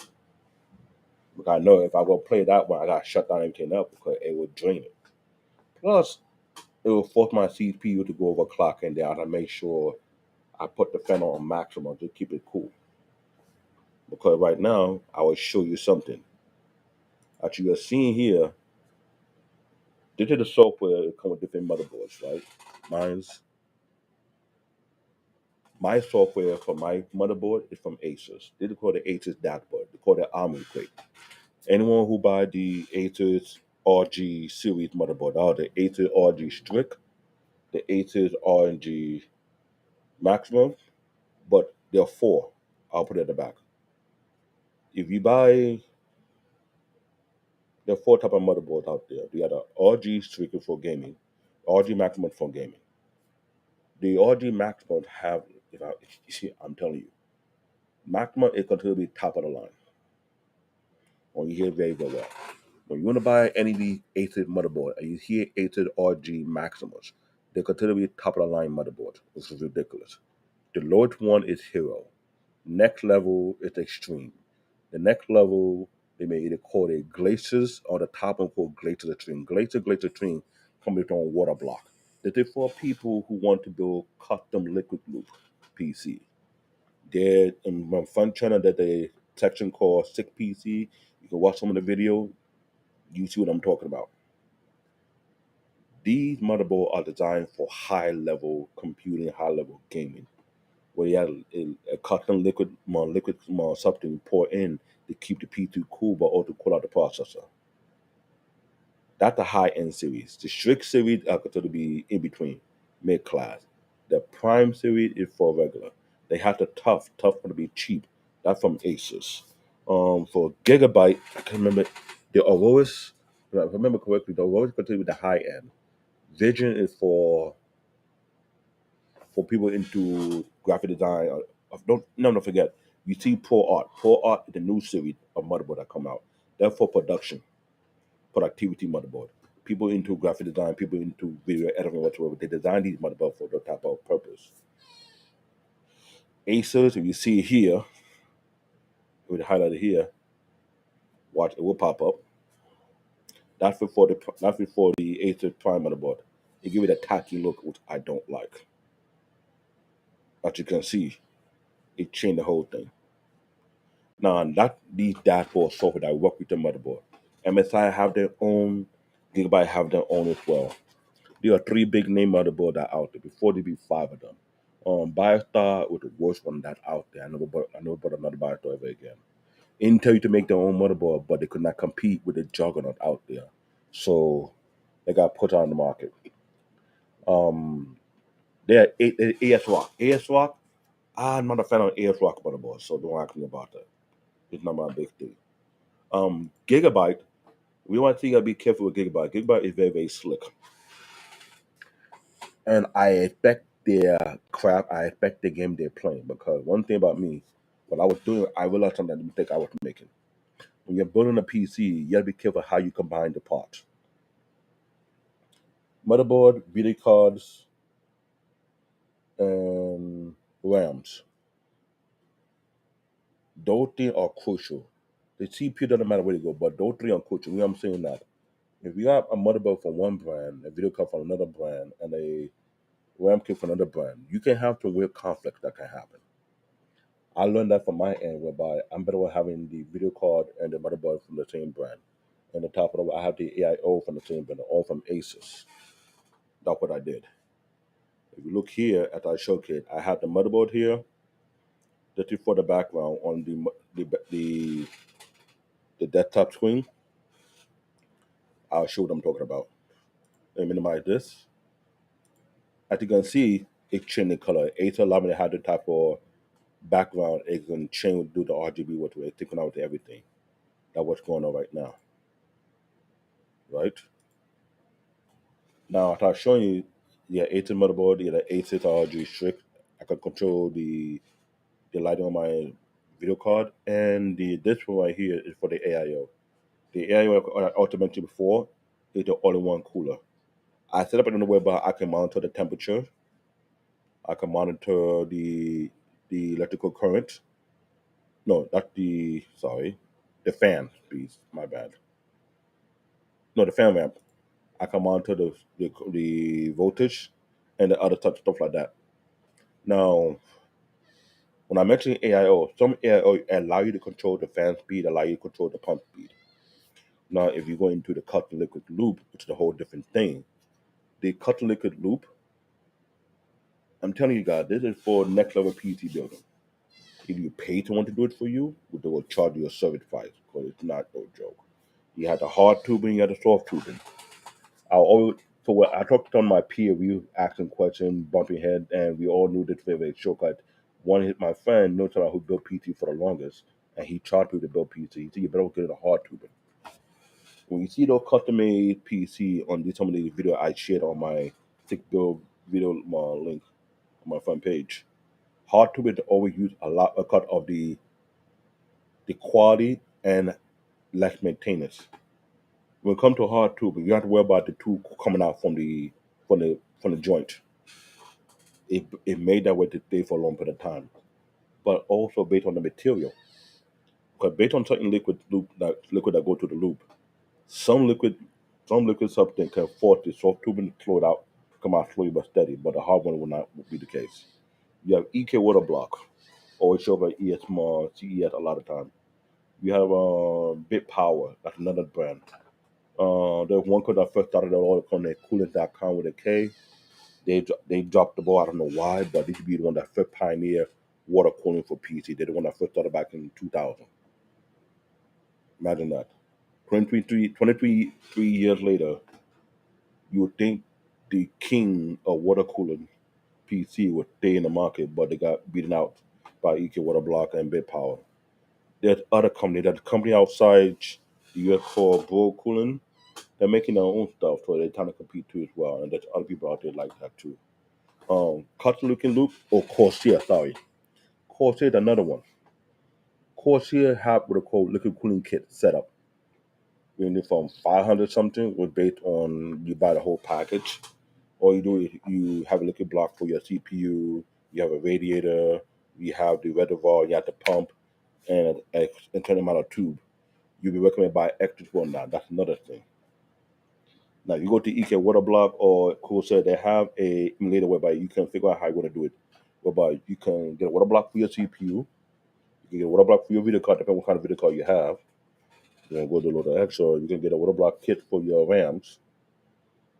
Because I know if I go play that one, I got to shut down everything up because it will drain it. Plus, it will force my CPU to go overclock, and then I have to make sure I put the fan on maximum to keep it cool. Because right now, I will show you something. As you are seeing here, this is the software that comes with different motherboards, right? Mine's my software for my motherboard is from Asus. They call it Asus dashboard. They call it Armory Crate. Anyone who buy the Asus RG series motherboard, or the Asus RG Strict, the Asus RG Maximum, but there are four. I'll put it at the back. If you buy, there are four type of motherboards out there. You got the RG Strict for gaming, RG Maximum for gaming. The RG Maximum have, if I, you see, I'm telling you, Maximum is considered to be top of the line. When you hear very, very well. When you want to buy any of these Asus motherboard and you hear Asus RG Maximus, they consider to be top of the line motherboard, which is ridiculous. The lowest one is Hero. Next level is Extreme. The next level they may either call it Glaciers or the top one called Glacier Extreme. Glacier Extreme comes with on water block. This is for people who want to build custom liquid loop PC. There in my fun channel that they section called Sick PC. You can watch some of the video. You see what I'm talking about. These motherboards are designed for high level computing, high level gaming, where you have a custom liquid something pour in to keep the P2 cool, but also cool out the processor. That's the high end series. The strict series are considered to be in between, mid class. The prime series is for regular. They have the tough going to be cheap. That's from Asus. For Gigabyte, I can remember the Aurorus. If I remember correctly, the Aurorus considered to be the high end. Vision is for people into graphic design. Don't forget. You see Pro Art. Pro Art is the new series of motherboard that come out. They're for production, productivity motherboard. People into graphic design, people into video editing whatsoever. They design these motherboards for that type of purpose. Asus, if you see here, with highlighted here, watch it will pop up. That's for the Asus Prime motherboard. It give it a tacky look, which I don't like. As you can see, it changed the whole thing. Now, not these dashboard software that work with the motherboard. MSI have their own, Gigabyte have their own as well. There are three big name motherboards that are out there. Before there be five of them. BioStar was the worst one that out there. I never bought another BioStar ever again. Intel used to make their own motherboard, but they could not compete with the juggernaut out there. So they got put on the market. Um, they're AS Rock. AS Rock, I'm not a fan of AS Rock motherboards, so don't ask me about that. It's not my big thing. Gigabyte, we want to see you gotta be careful with Gigabyte. Gigabyte is very, very slick. And I expect their crap, I expect the game they're playing. Because one thing about me, what I was doing, I realized something, the mistake I was making. When you're building a PC, you gotta be careful how you combine the parts. Motherboard, video cards, and RAMs. Those things are crucial. The CPU doesn't matter where you go, but those three are crucial. You know what I'm saying that if you have a motherboard from one brand, a video card from another brand, and a RAM kit from another brand, you can have some weird conflict that can happen. I learned that from my end, whereby I'm better with having the video card and the motherboard from the same brand. And the top of it, I have the AIO from the same brand, all from Asus. That's what I did. If you look here at our showcase, I have the motherboard here, the two for the background on the desktop screen. I'll show what I'm talking about. Let me minimize this. As you can see, it's changing color. It's allowing me to have the type of background. It can change, do the RGB with it, it's taking out everything. That's what's going on right now, right? Now, after showing you the 18 motherboard, the 86 RG strict, I can control the lighting on my video card, and the this one right here is for the AIO. The AIO I also mentioned before is the all-in-one cooler. I set up it in a way where I can monitor the temperature, I can monitor the electrical current. No, not the sorry, the fan piece. My bad. No, the fan ramp. I can monitor the voltage and the other stuff like that. Now, when I mentioned AIO, some AIO allow you to control the fan speed, allow you to control the pump speed. Now, if you go into the custom liquid loop, which is a whole different thing, the custom liquid loop, I'm telling you guys, this is for next level PC building. If you pay someone to do it for you, they will charge you a service price because it's not no joke. You have the hard tubing, you have the soft tubing. I always so what I talked on my peer, we asking questions, bumping head, and we all knew this favorite shortcut. One hit my friend, no time who built PT for the longest, and he charged people to build PT. He said you better get a hard tubing. When you see those custom made PC on some of these video I shared on my thick build video link on my front page, hard tubing always use a cut of the quality and less maintenance. When it comes to hard tubing, you have to worry about the tube coming out from the joint. It made that way to stay for a long period of time. But also based on the material. Because based on certain liquid that go to the loop, some liquid some liquid substance can force the soft tubing fluid out to come out slowly but steady, but the hard one will not be the case. You have EK water block, always show up at ES CES a lot of time. You have Bit Power, that's another brand. There's one code I first started out all on their coolant.com with a K. They dropped the ball. I don't know why, but they should be the one that first pioneer water cooling for PC. They're the one that first started back in 2000. Imagine that. 23 years later, you would think the king of water cooling PC would stay in the market, but they got beaten out by EK Water Block and Bit Power. There's other company. There's a company outside the US called Bro Cooling. They're making their own stuff, so they're trying to compete too as well. And there's other people out there like that too. Custom looking loop or Corsair, sorry. Corsair is another one. Corsair have what they call liquid cooling kit set up. Ranging from 500 something was based on you buy the whole package. All you do is you have a liquid block for your CPU, you have a radiator, you have the reservoir, you have the pump, and an internal amount of tube. You'll be recommended by extra one now. That's another thing. Now you go to EK Water Block or Corsair, they have a emulator whereby you can figure out how you want to do it. Whereby you can get a water block for your CPU, you can get a water block for your video card, depending on what kind of video card you have. You can go to a little extra, you can get a water block kit for your RAMs.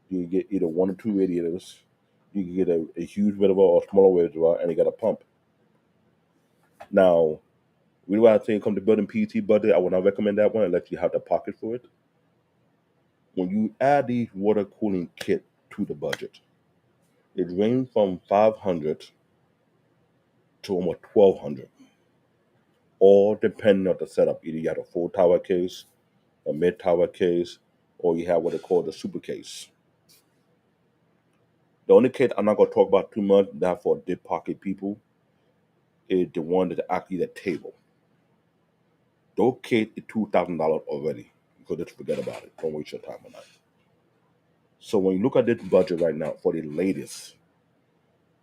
You can get either one or two radiators. You can get a huge reservoir or smaller reservoir, and you got a pump. Now, really why I think come to building PT budget, I would not recommend that one unless you have the pocket for it. When you add these water cooling kit to the budget, it ranges from 500 to almost 1200, all depending on the setup. Either you have a full tower case, a mid tower case, or you have what they call the super case. The only case I'm not going to talk about too much, that for deep pocket people, is the one that's actually the table. Those kits is $2,000 already. So just forget about it. Don't waste your time on that. So when you look at this budget right now for the latest,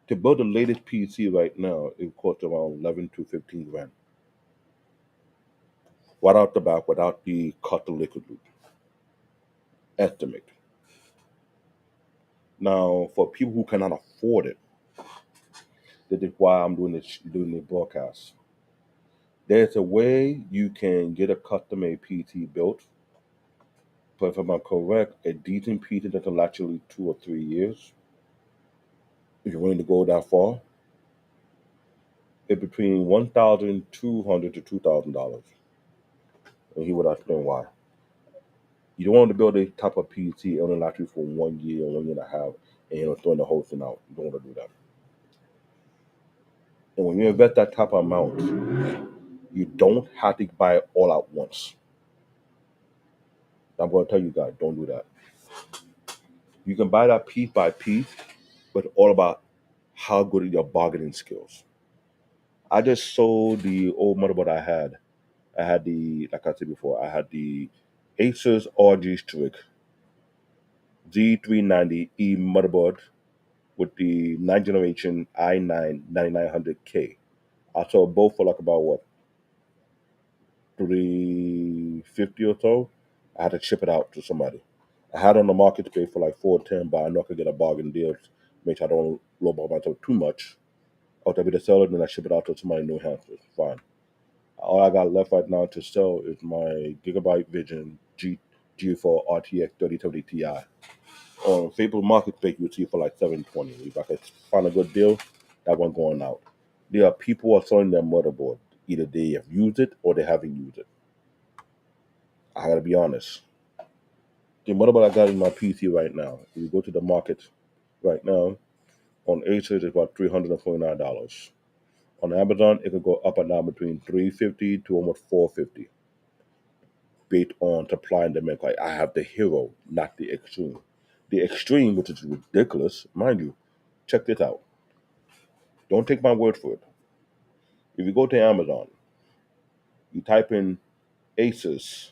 to build the latest PC right now, it costs around 11 to 15 grand. right out the back without the cut the liquid loop. Estimate. Now, for people who cannot afford it, this is why I'm doing the broadcast. There's a way you can get a custom made PT built, but if I'm correct, a decent PT that'll last you 2 or 3 years. If you're willing to go that far, it's between $1,200 to $2,000. And he would explain why. You don't want to build a type of PT only last you for 1 year or 1 year and a half, and throwing the whole thing out. You don't want to do that. And when you invest that type of amount, you don't have to buy it all at once. I'm going to tell you guys, don't do that. You can buy that piece by piece, but all about how good are your bargaining skills. I just sold the old motherboard I had. I had like I said before, I had the Asus RG Strix Z390E motherboard with the 9th generation i9 9900K. I sold both for like about what, 350 or so. I had to ship it out to somebody. I had it on the market to pay for like 410, but I know I could get a bargain deal. Make sure I don't lowball myself too much. I'll be the seller, then I ship it out to somebody in New Hampshire. Fine. All I got left right now to sell is my Gigabyte Vision G4 RTX 3070 Ti. On Facebook Marketplace, you'll see for like 720. If I could find a good deal, that one going out. There are people who are selling their motherboard. Either they have used it or they haven't used it. I gotta be honest. The motherboard I got in my PC right now, if you go to the market right now, on Acer it's about $349. On Amazon, it could go up and down between 350 to almost 450, based on supply and demand. Like I have the Hero, not the Extreme. The Extreme, which is ridiculous, mind you. Check this out. Don't take my word for it. If you go to Amazon, you type in Asus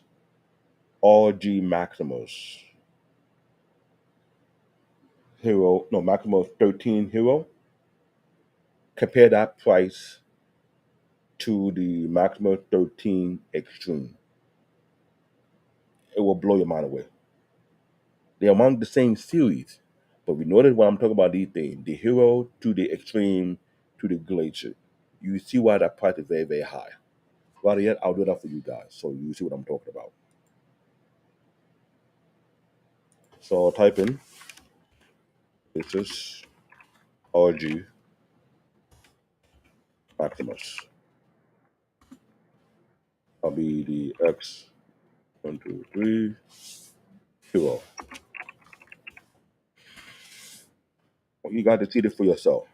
RG Maximus Hero, no Maximus 13 Hero. Compare that price to the Maximus 13 Extreme. It will blow your mind away. They're among the same series, but we notice when I'm talking about these things, the Hero to the Extreme to the Glacier. You see why that price is very, very high. Rather yet, I'll do that for you guys so you see what I'm talking about. So I'll type in Asus RG Maximus. I'll be the X123 Hero. Well, you got to see this for yourself.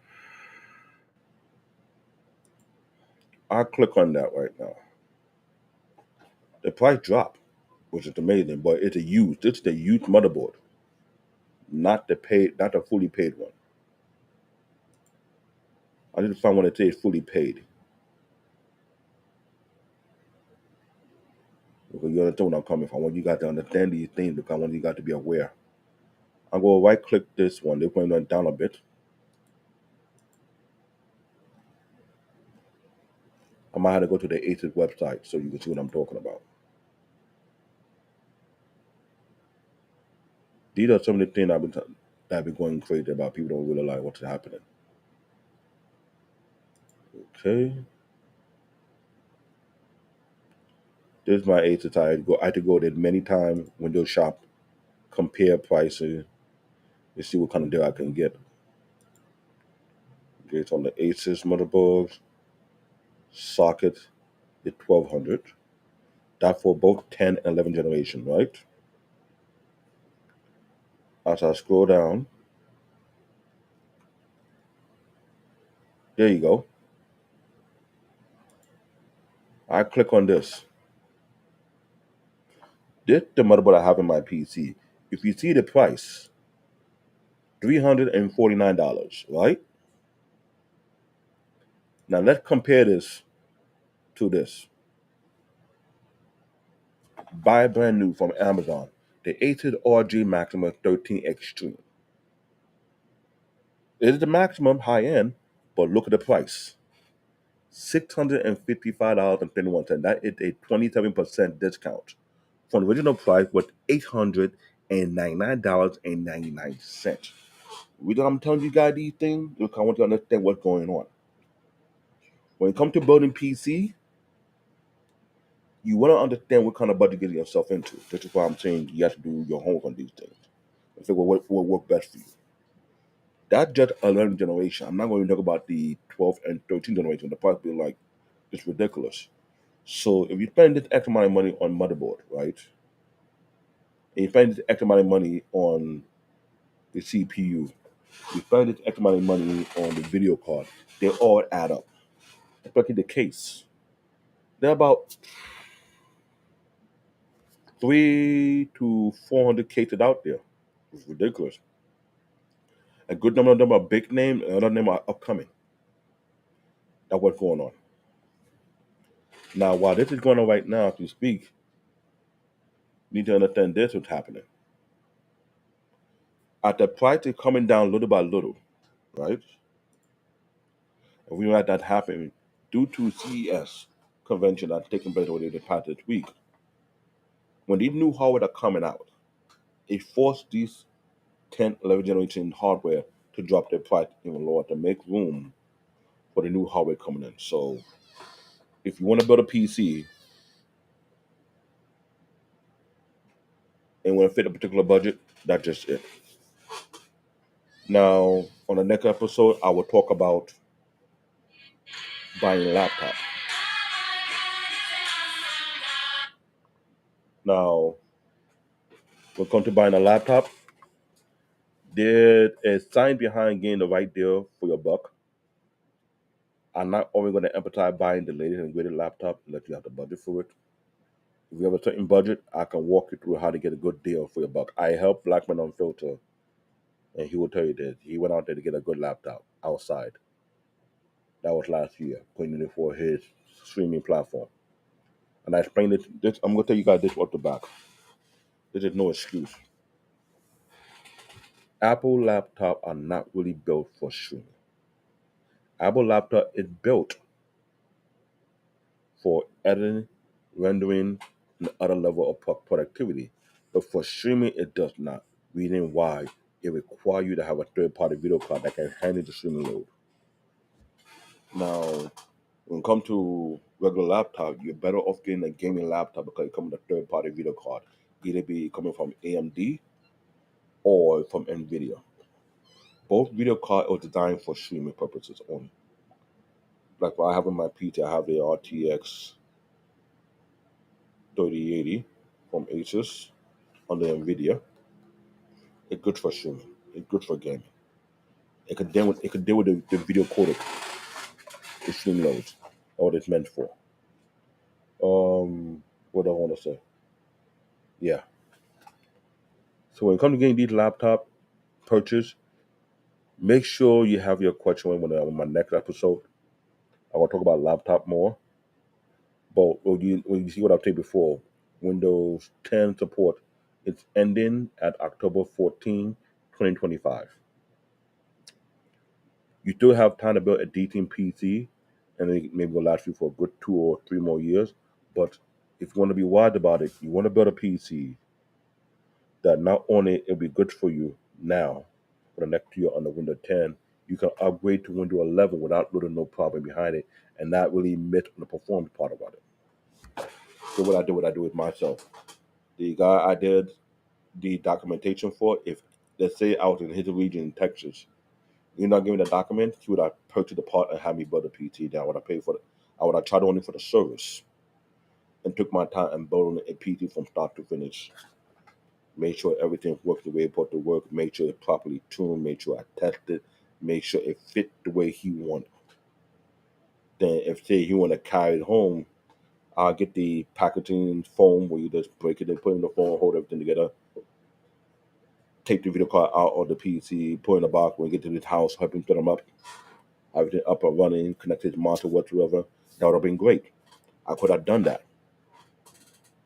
I click on that right now. The price dropped, which is amazing, but it's a used. It's the used motherboard, not the fully paid one. I need to find one that says fully paid. Because you understand what I'm coming from. I want you guys to understand these things because I want you guys to be aware. I'm going to right click this one. They're going to down a bit. I might have to go to the Asus website so you can see what I'm talking about. These are some of the things that I've been going crazy about. People don't really like what's happening. Okay. This is my Asus. I had to go there many times, window shop, compare prices, and see what kind of deal I can get. Okay, it's on the Asus motherboards. Socket is 1200. That for both 10 and 11 generation, right? As I scroll down, there you go. I click on this. This the motherboard I have in my PC. If you see the price, $349, right? Now let's compare this to this. Buy brand new from Amazon, the Asus RG Maximus 13 Extreme. It is the maximum high end, but look at the price. $655.31. That is a 27% discount from the original price was $899.99. Reason I'm telling you guys these things because I want you to understand what's going on. When it comes to building PC, you want to understand what kind of budget you're getting yourself into. This is why I'm saying you have to do your homework on these things and figure what will work best for you. That's just 11th generation. I'm not going to talk about the 12th and 13th generation. The price will be like, it's ridiculous. So if you spend this extra amount of money on motherboard, right? And you spend this extra amount of money on the CPU, you spend this extra amount of money on the video card, they all add up. Especially the case. They're about 3 to 400 cases out there. It's ridiculous. A good number of them are big name, and other them are upcoming. That's what's going on. Now, while this is going on right now, as we speak, you need to understand this what's happening. At the price is coming down little by little, right? And we know that happening due to CES convention that's taking place over the past this week. When these new hardware are coming out, it forced these 10, 11 generation hardware to drop their price even lower to make room for the new hardware coming in. So if you want to build a PC and want to fit a particular budget, that's just it. Now, on the next episode, I will talk about buying a laptop. Now, when it comes to buying a laptop, there is science behind getting the right deal for your buck. I'm not only going to emphasize buying the latest and greatest laptop unless you have the budget for it. If you have a certain budget, I can walk you through how to get a good deal for your buck. I helped Blackman on Filter, and he will tell you that he went out there to get a good laptop outside. That was last year, putting it for his streaming platform. And I explained it. This, I'm going to tell you guys this off the back. This is no excuse. Apple laptops are not really built for streaming. Apple laptop is built for editing, rendering, and other level of productivity. But for streaming, it does not. Reason why it requires you to have a third-party video card that can handle the streaming load. Now, when it comes to regular laptop, you're better off getting a gaming laptop because it comes with a third-party video card, either be coming from AMD or from NVIDIA. Both video cards are designed for streaming purposes only. Like what I have in my PC, I have the RTX 3080 from Asus on the NVIDIA. It's good for streaming. It's good for gaming. It could deal with the video codec, the stream loads, all it's meant for. What do I want to say? Yeah. So when it comes to getting these laptop purchase, make sure you have your question on my next episode. I will talk about laptop more. But when you see what I've said before, Windows 10 support, it's ending at October 14, 2025. You still have time to build a decent PC, and it maybe will last you for a good 2 or 3 more years. But if you want to be wise about it, you want to build a PC that not only it'll be good for you now, for the next year on the Windows 10, you can upgrade to Windows 11 without little no problem behind it, and not really miss on the performance part about it. So what I do with myself. The guy I did the documentation for, if let's say I was in his region in Texas, you're not giving the document, he would have purchased the part and have me build a PT down. I would have tried only for the service and took my time and built a PT from start to finish. Made sure everything worked the way it supposed to work, made sure it properly tuned, made sure I tested, made sure it fit the way he wanted. Then if say he want to carry it home, I'll get the packaging foam where you just break it and put it in the foam, hold everything together, take the video card out of the PC, put it in the box, when we get to this house, help him set them up, everything up and running, connected to monitor whatsoever. That would have been great. I could have done that.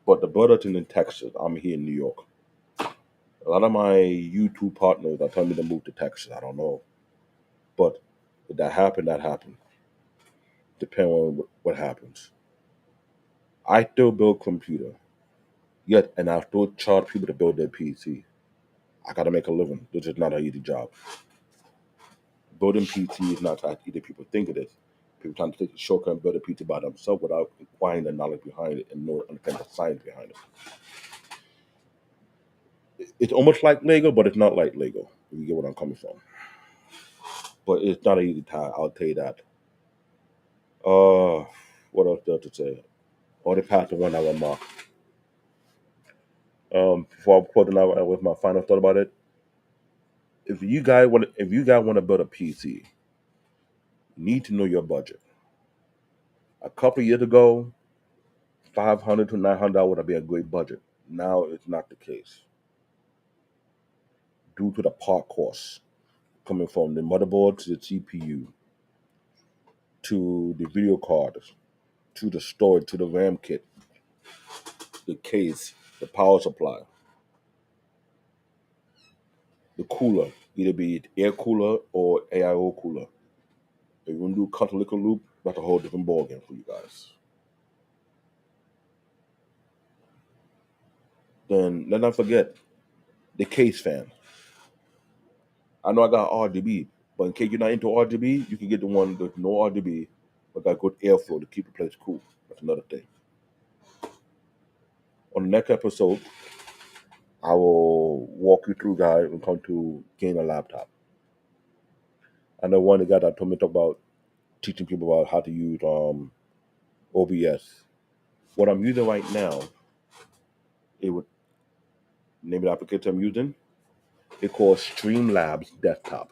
But the brothers in Texas, I'm here in New York. A lot of my YouTube partners are telling me to move to Texas. I don't know. But if that happened, that happened. depending on what happens. I still build computer, yet, and I still charge people to build their PC. I got to make a living. This is not an easy job. Building PC is not as easy people think it is. People trying to take a shortcut and build a PC by themselves without acquiring the knowledge behind it and know understand the science behind it. It's almost like Lego, but it's not like Lego. If you get what I'm coming from. But it's not an easy time. I'll tell you that. Uh, what else there to say? Already past the 1 hour mark. Before I'm quoting out with my final thought about it, if you guys want to build a PC, you need to know your budget. A couple years ago, $500 to $900 would be a great budget. Now it's not the case due to the part costs coming from the motherboard to the CPU to the video card to the storage to the RAM kit, the case, the power supply, the cooler, either be it air cooler or AIO cooler. If you want to do cut liquor loop, that's a whole different ballgame for you guys. Then let's not forget the case fan. I know I got RGB, but in case you're not into RGB, you can get the one with no RGB, but got good airflow to keep the place cool. That's another thing. On the next episode, I will walk you through, guys, when it comes to getting a laptop. I know one of the guys that told me talk about teaching people about how to use OBS. What I'm using right now, it would name the application I'm using. It called Streamlabs Desktop,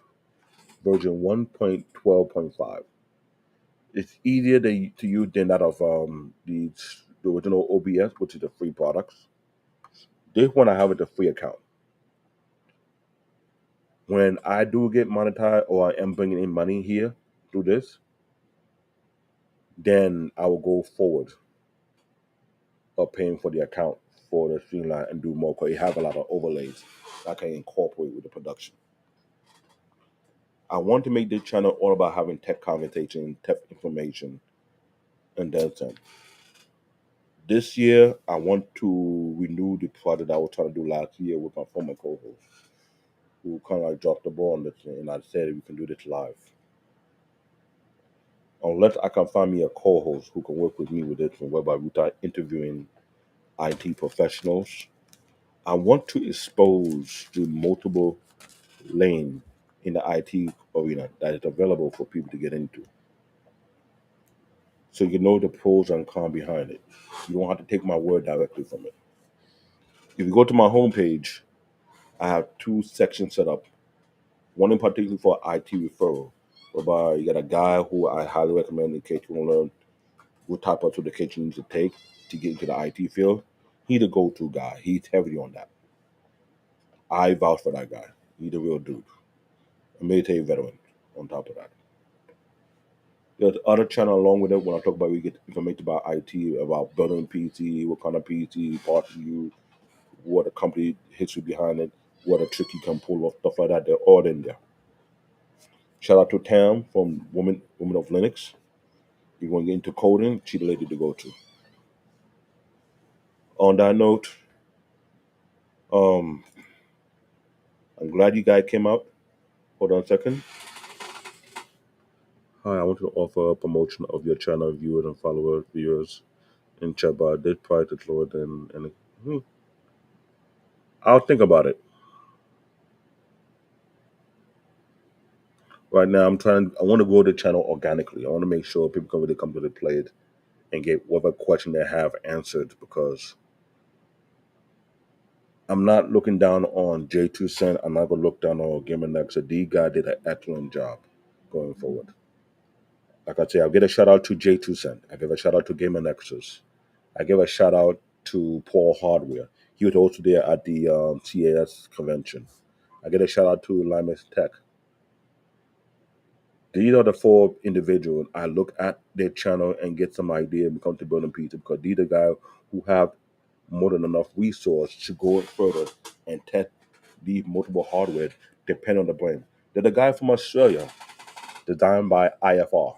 version 1.12.5. It's easier to use than that of the original OBS, which is the free products. This one I have it a free account. When I do get monetized or I am bringing in money here through this, then I will go forward of paying for the account for the streamline and do more because it have a lot of overlays I can incorporate with the production. I want to make this channel all about having tech conversation, tech information, and then some. This year, I want to renew the project I was trying to do last year with my former co-host, who kind of like dropped the ball on this thing, and I said we can do this live. Unless I can find me a co-host who can work with me with this, and whereby we start interviewing IT professionals. I want to expose the multiple lane in the IT arena that is available for people to get into. So you know the pros and cons behind it. You don't have to take my word directly from it. If you go to my homepage, I have two sections set up. One in particular for IT referral, whereby you got a guy who I highly recommend in case you want to learn what type of certification you need to take to get into the IT field. He's the go-to guy. He's heavy on that. I vouch for that guy. He's the real dude. A military veteran on top of that. There's other channel along with it when I talk about we get information about IT, about building PC, what kind of PC parts you use, what the company history behind it, what a trick you can pull off, stuff like that. They're all in there. Shout out to Tam from Women of Linux. If you want to get into coding, she's the lady to go to. On that note, um, I'm glad you guys came out. Hold on a second. Hi, I want to offer a promotion of your channel viewers and followers, viewers in chat bar. This price is lower than any. I'll think about it. Right now, I want to grow the channel organically. I want to make sure people can really come to the plate and get whatever question they have answered because I'm not looking down on J2 Cent. I'm not going to look down on Gamer Nexus. D guy did an excellent job going forward. Like I say, I'll get a shout out to J2 Cent. I give a shout out to Gamer Nexus. I give a shout out to Paul Hardware. He was also there at the CAS convention. I get a shout out to Limus Tech. These are the four individuals I look at their channel and get some idea and become to building pizza because these are guys who have more than enough resource to go further and test these multiple hardware depending on the brand. They're the guy from Australia, designed by IFR.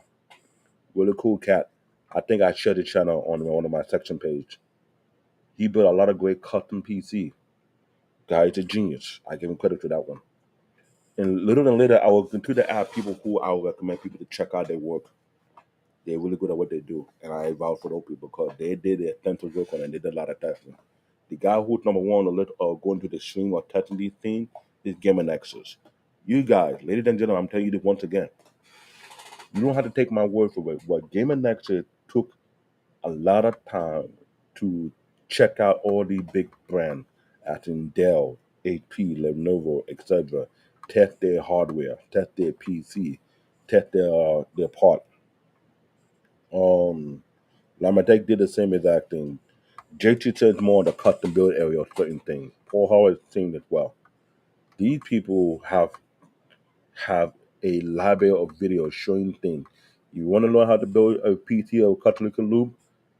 Really cool cat. I think I shared the channel on one of my section page. He built a lot of great custom PC. Guy's a genius. I give him credit for that one. And little and later, I will continue to add people who I would recommend people to check out their work. They're really good at what they do, and I vouch for those people because they did their extensive work on it and they did a lot of testing. The guy who's number one on the list of going to the stream or testing these things is Gamer Nexus. You guys, ladies and gentlemen, I'm telling you this once again. You don't have to take my word for it. What Gamer Nexus took a lot of time to check out all the big brands, as in Dell, HP, Lenovo, etc. Test their hardware, test their PC, test their part. Lamadec did the same exact thing. JT says more on the custom build area of certain things. Paul Howard is saying as well. These people have a library of videos showing things. You want to know how to build a PT or custom liquid loop?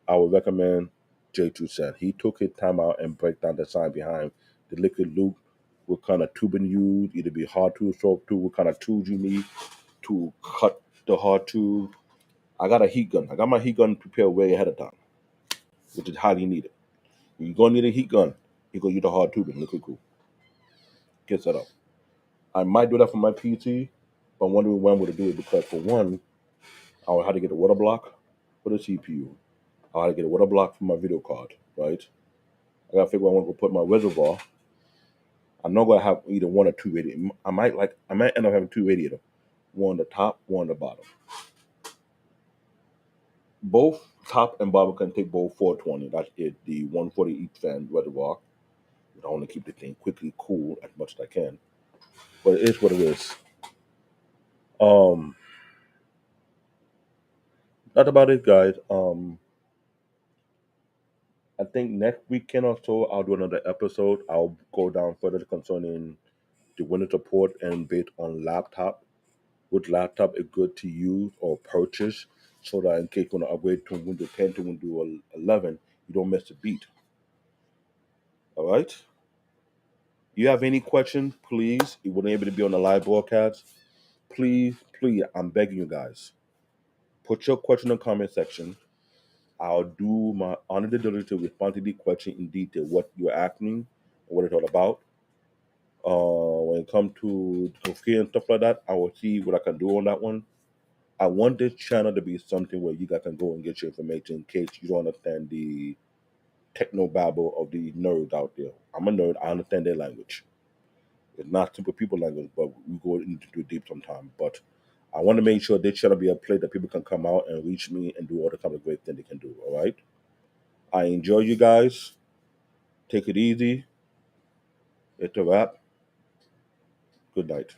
I would recommend J2 Sen. He took his time out and break down the science behind the liquid loop, what kind of tubing you use, either be hard tube, soft tube, what kind of tools you need to cut the hard tube. I got a heat gun. I got my heat gun prepared way ahead of time, which is highly needed. You're gonna need a heat gun. You're gonna use the hard tubing, liquid cool. Get set up. I might do that for my PT, but I'm wondering when I'm gonna do it because for one, I will have to get a water block for the CPU. I'll have to get a water block for my video card, right? I gotta figure out where I'm gonna put my reservoir. I'm not gonna have either one or two radiators. I might end up having two radiators. One on the top, one on the bottom. Both top and bottom can take both 420. That's it. The 140 each fan reservoir. I want to keep the thing quickly cool as much as I can. But it is what it is. Um that's about it guys. I think next weekend or so I'll do another episode. I'll go down further concerning the Windows support and based on laptop. Which laptop is good to use or purchase so that in case you want to upgrade to Windows 10 to Windows 11, you don't miss a beat. All right? You have any questions, please, you weren't able to be on the live broadcast, please, I'm begging you guys, put your question in the comment section. I'll do my honor the ability to respond to the question in detail, what you're asking, and what it's all about. When it comes to healthcare and stuff like that, I will see what I can do on that one. I want this channel to be something where you guys can go and get your information in case you don't understand the techno babble of the nerds out there. I'm a nerd. I understand their language. It's not simple people language, but we go into it deep sometime. But I want to make sure this channel be a place that people can come out and reach me and do all the kind of great things they can do. All right. I enjoy you guys. Take it easy. It's a wrap. Good night.